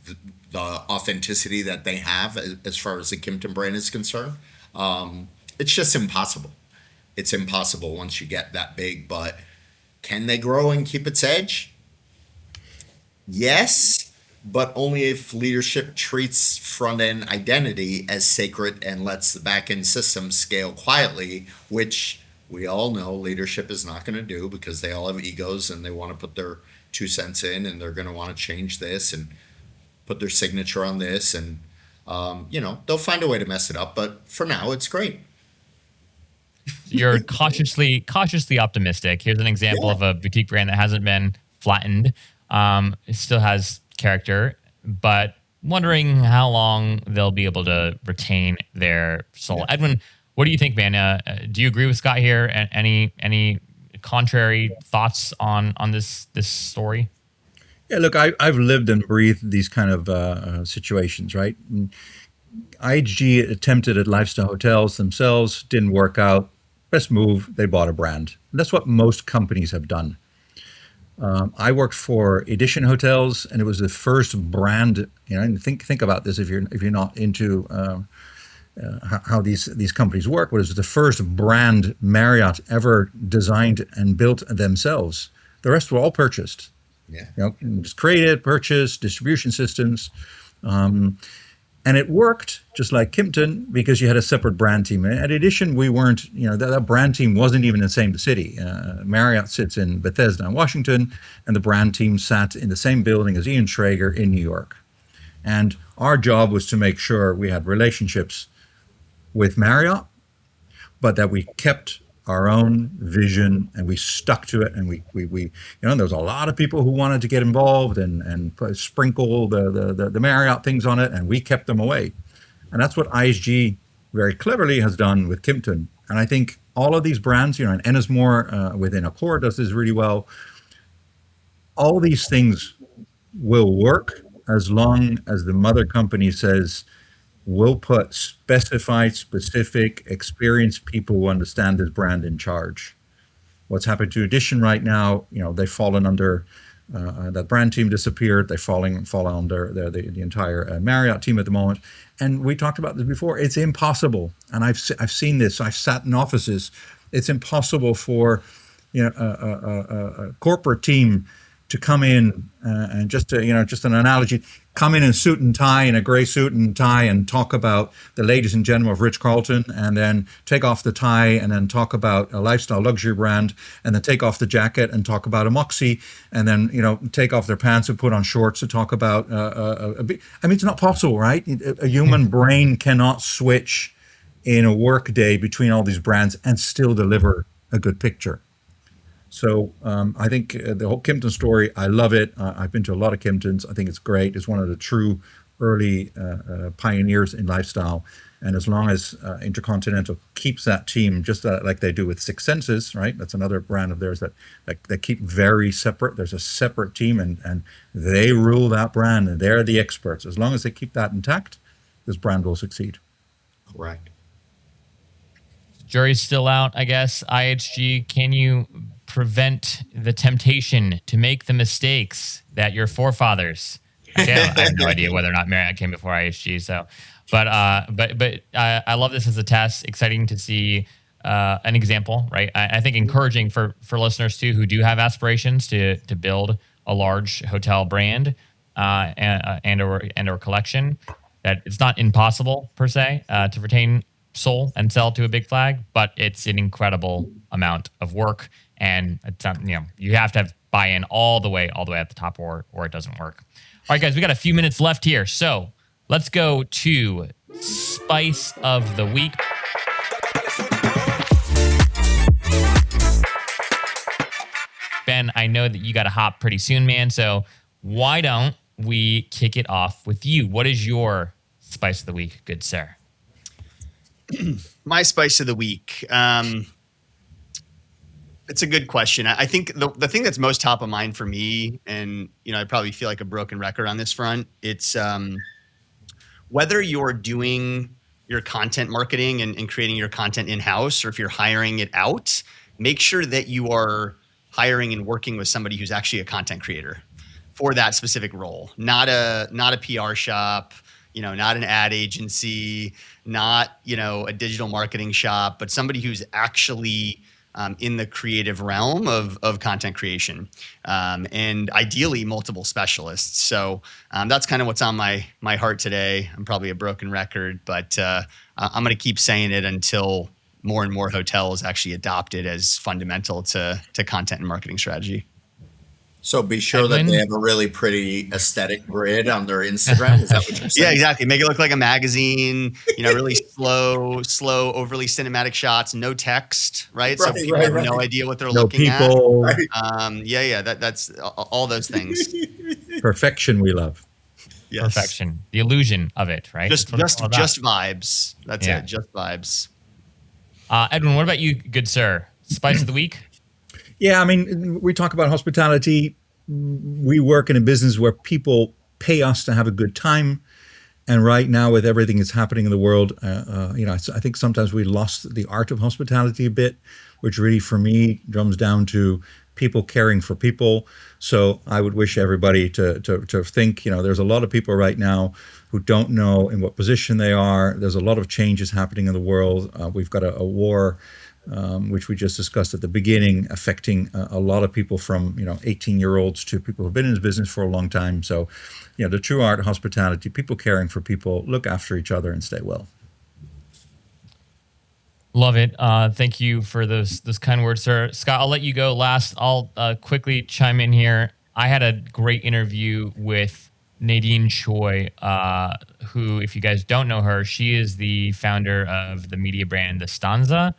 the authenticity that they have as far as the Kimpton brand is concerned. It's just impossible. It's impossible once you get that big, but can they grow and keep its edge? Yes, but only if leadership treats front-end identity as sacred and lets the back-end system scale quietly, which we all know leadership is not going to do because they all have egos and they want to put their 2 cents in and they're going to want to change this. And put their signature on this, and they'll find a way to mess it up. But for now, it's great. You're cautiously optimistic. Here's an example of a boutique brand that hasn't been flattened. It still has character, but wondering how long they'll be able to retain their soul. Yeah. Edwin, what do you think, man? Do you agree with Scott here? Any contrary thoughts on this story? Yeah, look, I've lived and breathed these kind of situations, right? And IHG attempted at lifestyle hotels themselves, didn't work out. Best move, they bought a brand. And that's what most companies have done. I worked for Edition Hotels, and it was the first brand. And think about this if you're not into how these companies work. But it was the first brand Marriott ever designed and built themselves. The rest were all purchased. Yeah. Just created, purchased, distribution systems. And it worked just like Kimpton because you had a separate brand team. At Edition, we weren't, that brand team wasn't even in the same city. Marriott sits in Bethesda in Washington, and the brand team sat in the same building as Ian Schrager in New York. And our job was to make sure we had relationships with Marriott, but that we kept our own vision and we stuck to it. And we there was a lot of people who wanted to get involved and sprinkle the Marriott things on it, and we kept them away. And that's what IHG very cleverly has done with Kimpton. And I think all of these brands, and Ennismore within Accor does this really well. All these things will work as long as the mother company says, we'll put specific, experienced people who understand this brand in charge. What's happened to Edition right now, they've fallen under, that brand team disappeared. They've fallen under the entire Marriott team at the moment. And we talked about this before. It's impossible. And I've seen this. I've sat in offices. It's impossible for a corporate team to come in and just an analogy, come in suit and tie, in a gray suit and tie, and talk about the ladies and gentlemen of Ritz-Carlton, and then take off the tie and then talk about a lifestyle luxury brand, and then take off the jacket and talk about a Moxie, and then take off their pants and put on shorts to talk about it's not possible, right? A human brain cannot switch in a work day between all these brands and still deliver a good picture. So I think the whole Kimpton story, I love it. I've been to a lot of Kimptons. I think it's great. It's one of the true early pioneers in lifestyle. And as long as Intercontinental keeps that team, just like they do with Six Senses, right? That's another brand of theirs that they keep very separate. There's a separate team, and they rule that brand, and they're the experts. As long as they keep that intact, this brand will succeed. Correct. Jury's still out, I guess. IHG, can you prevent the temptation to make the mistakes that your forefathers? I have no idea whether or not Marriott came before IHG. So, but I love this as a test. Exciting to see an example, right? I think encouraging for listeners too who do have aspirations to build a large hotel brand and or collection. That it's not impossible per se to retain soul and sell to a big flag, but it's an incredible amount of work. And it's not, you have to have buy-in all the way at the top, or it doesn't work. All right, guys, we got a few minutes left here, so let's go to Spice of the Week. Ben, I know that you got to hop pretty soon, man. So why don't we kick it off with you? What is your Spice of the Week, good sir? My Spice of the Week. It's a good question. I think the thing that's most top of mind for me, and I probably feel like a broken record on this front, it's whether you're doing your content marketing and creating your content in-house, or if you're hiring it out, make sure that you are hiring and working with somebody who's actually a content creator for that specific role, not a PR shop, not an ad agency, not a digital marketing shop, but somebody who's actually in the creative realm of content creation, and ideally multiple specialists. So that's kind of what's on my heart today. I'm probably a broken record, but I'm going to keep saying it until more and more hotels actually adopt it as fundamental to content and marketing strategy. So be sure that Edwin? they have a really pretty aesthetic grid on their Instagram. Is that what you're saying? Yeah, exactly. Make it look like a magazine. Really slow, overly cinematic shots. No text, right? So Right, people right, have no right. idea what they're No looking people, Right. at. Yeah. That's all those things. perfection we love. Yes. Perfection, the illusion of it, right? Just That's what it's all about. vibes. That's Yeah. it. Just vibes. Edwin, what about you, good sir? Spice of the week? Yeah, I mean, we talk about hospitality. We work in a business where people pay us to have a good time. And right now, with everything that's happening in the world, I think sometimes we lost the art of hospitality a bit, which really, for me, drums down to people caring for people. So I would wish everybody to think, there's a lot of people right now who don't know in what position they are. There's a lot of changes happening in the world. We've got a war, which we just discussed at the beginning, affecting a lot of people from 18-year-olds to people who've been in this business for a long time. So, the true art of hospitality, people caring for people, look after each other and stay well. Love it. Thank you for those kind words, sir. Scott, I'll let you go last. I'll quickly chime in here. I had a great interview with Nadine Choi, who, if you guys don't know her, she is the founder of the media brand The Stanza,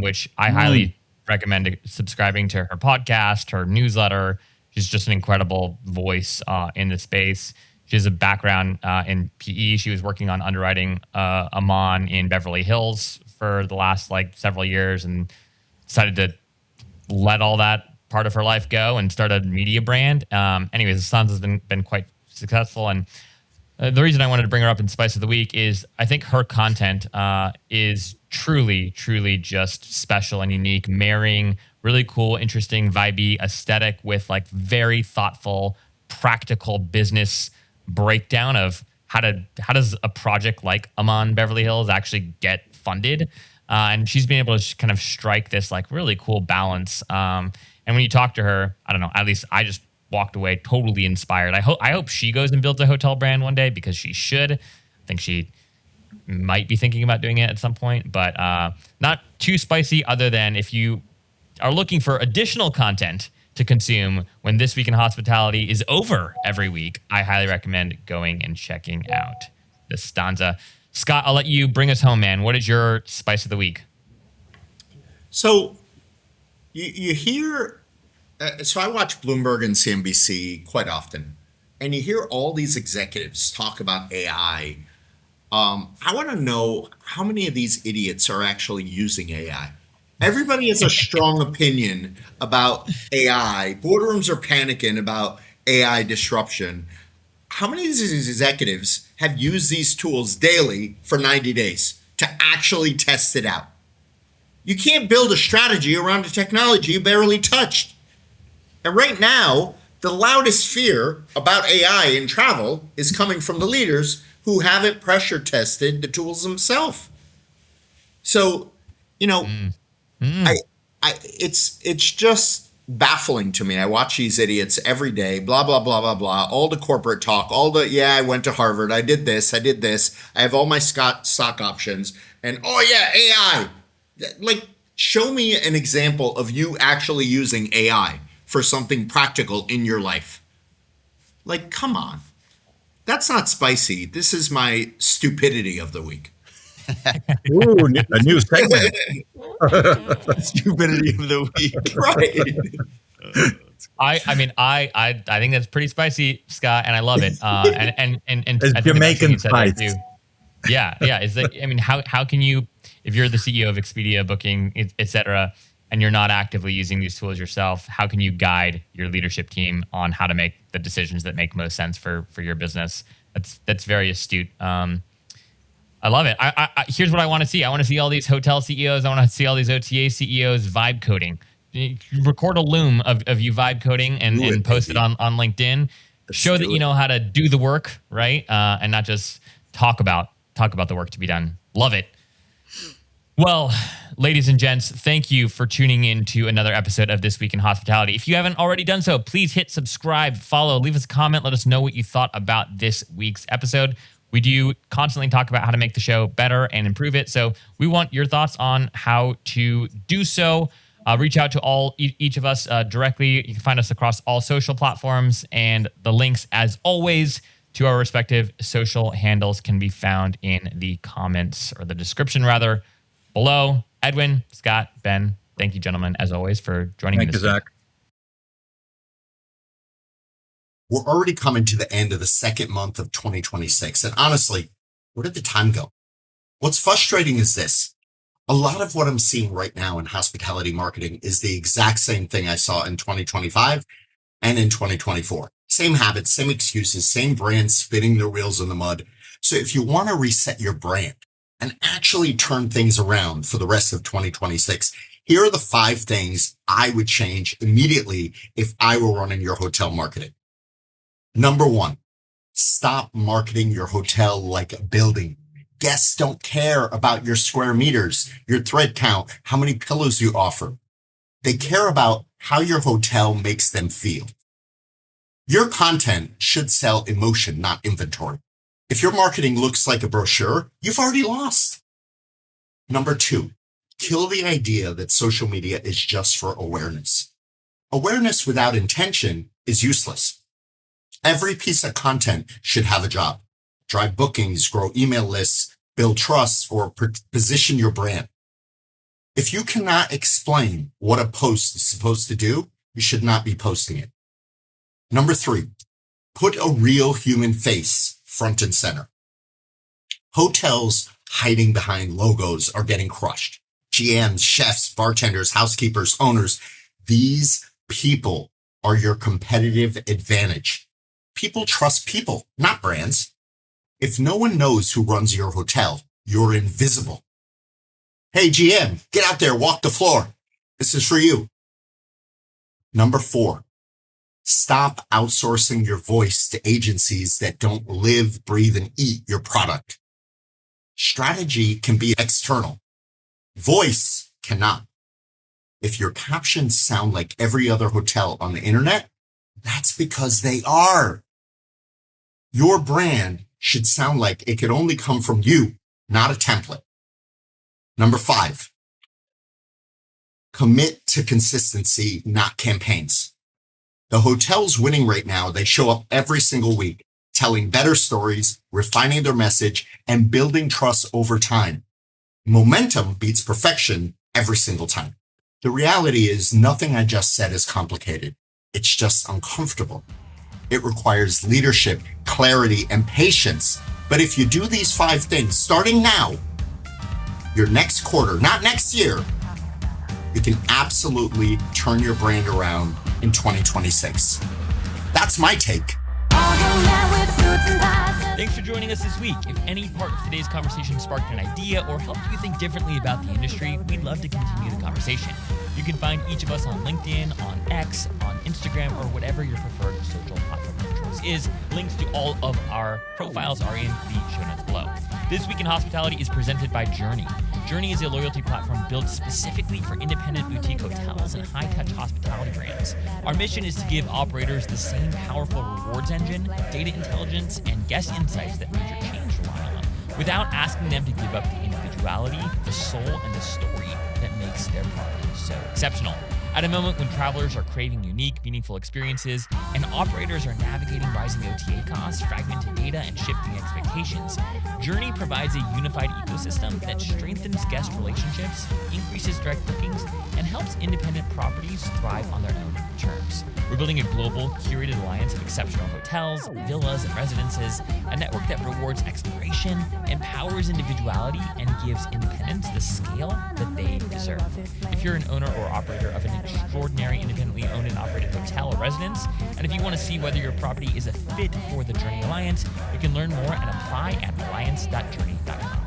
which I highly recommend subscribing to her podcast, her newsletter. She's just an incredible voice in the space. She has a background in PE. She was working on underwriting Amman in Beverly Hills for the last several years and decided to let all that part of her life go and start a media brand. Anyways, The Stanza has been quite successful. And the reason I wanted to bring her up in Spice of the Week is I think her content is truly just special and unique, marrying really cool, interesting, vibey aesthetic with very thoughtful, practical business breakdown of how does a project like Amman Beverly Hills actually get funded. And she's been able to kind of strike this really cool balance. And when you talk to her, I don't know, at least I just walked away totally inspired. I hope she goes and builds a hotel brand one day, because she should. I think she might be thinking about doing it at some point, but not too spicy, other than if you are looking for additional content to consume when This Week in Hospitality is over every week, I highly recommend going and checking out The Stanza. Scott, I'll let you bring us home, man. What is your Spice of the Week? So you hear, so I watch Bloomberg and CNBC quite often, and you hear all these executives talk about AI. I want to know how many of these idiots are actually using AI. Everybody has a strong opinion about AI. Boardrooms are panicking about AI disruption. How many of these executives have used these tools daily for 90 days to actually test it out? You can't build a strategy around a technology you barely touched. And right now, the loudest fear about AI in travel is coming from the leaders who haven't pressure tested the tools themselves. So, it's just baffling to me. I watch these idiots every day, blah, blah, blah, blah, blah, all the corporate talk, I went to Harvard, I did this, I have all my stock options, and AI. Show me an example of you actually using AI for something practical in your life. Come on. That's not spicy. This is my stupidity of the week. Ooh, a new segment. Stupidity of the week. Right. I think that's pretty spicy, Scott, and I love it. And It's I think Jamaican you said that spice. too. Yeah. It's how can you, if you're the CEO of Expedia, booking, et cetera, and you're not actively using these tools yourself, how can you guide your leadership team on how to make the decisions that make most sense for your business? That's very astute. I love it. Here's what I want to see. I want to see all these hotel CEOs. I want to see all these OTA CEOs vibe coding. Record a loom of you vibe coding and post it on LinkedIn. Show that you know how to do the work, right? And not just talk about the work to be done. Love it. Well, ladies and gents, thank you for tuning in to another episode of This Week in Hospitality. If you haven't already done so, please hit subscribe, follow, leave us a comment. Let us know what you thought about this week's episode. We do constantly talk about how to make the show better and improve it. So we want your thoughts on how to do so. reach out to each of us directly. You can find us across all social platforms, and the links, as always, to our respective social handles can be found in the comments, or the description rather, below. Edwin, Scott, Ben, thank you, gentlemen, as always, for joining me Thank this you, week. Zach. We're already coming to the end of the second month of 2026. And honestly, where did the time go? What's frustrating is this. A lot of what I'm seeing right now in hospitality marketing is the exact same thing I saw in 2025 and in 2024. Same habits, same excuses, same brands spinning their wheels in the mud. So if you want to reset your brand and actually turn things around for the rest of 2026, here are the 5 things I would change immediately if I were running your hotel marketing. Number 1, stop marketing your hotel like a building. Guests don't care about your square meters, your thread count, how many pillows you offer. They care about how your hotel makes them feel. Your content should sell emotion, not inventory. If your marketing looks like a brochure, you've already lost. Number 2, kill the idea that social media is just for awareness. Awareness without intention is useless. Every piece of content should have a job. Drive bookings, grow email lists, build trust, or position your brand. If you cannot explain what a post is supposed to do, you should not be posting it. Number 3, put a real human face front and center. Hotels hiding behind logos are getting crushed. GMs, chefs, bartenders, housekeepers, owners, these people are your competitive advantage. People trust people, not brands. If no one knows who runs your hotel, you're invisible. Hey, GM, get out there, walk the floor. This is for you. Number 4, stop outsourcing your voice to agencies that don't live, breathe, and eat your product. Strategy can be external. Voice cannot. If your captions sound like every other hotel on the internet, that's because they are. Your brand should sound like it could only come from you, not a template. Number 5, commit to consistency, not campaigns. The hotels winning right now, they show up every single week, telling better stories, refining their message, and building trust over time. Momentum beats perfection every single time. The reality is nothing I just said is complicated. It's just uncomfortable. It requires leadership, clarity, and patience. But if you do these 5 things starting now, your next quarter, not next year, you can absolutely turn your brand around in 2026. That's my take. Thanks for joining us this week. If any part of today's conversation sparked an idea or helped you think differently about the industry, we'd love to continue the conversation. You can find each of us on LinkedIn, on X, on Instagram, or whatever your preferred social platform of choice is. Links to all of our profiles are in the show notes below. This Week in Hospitality is presented by Journey. Journey is a loyalty platform built specifically for independent boutique hotels and high-touch hospitality brands. Our mission is to give operators the same powerful rewards engine, data intelligence, and guest insights that major chains rely on, without asking them to give up the individuality, the soul, and the story that makes their property so exceptional. At a moment when travelers are craving unique, meaningful experiences, and operators are navigating rising OTA costs, fragmented data, and shifting expectations, Journey provides a unified ecosystem that strengthens guest relationships, increases direct bookings, and helps independent properties thrive on their own terms. We're building a global, curated alliance of exceptional hotels, villas, and residences, a network that rewards exploration, empowers individuality, and gives independents the scale that they deserve. If you're an owner or operator of an extraordinary independently owned and operated hotel or residence, and if you want to see whether your property is a fit for the Journey Alliance, you can learn more and apply at alliance.journey.com.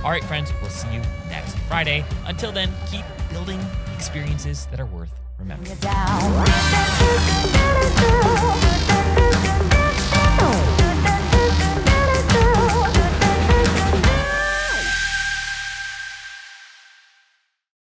All right, friends, we'll see you next Friday. Until then, keep building experiences that are worth remembering.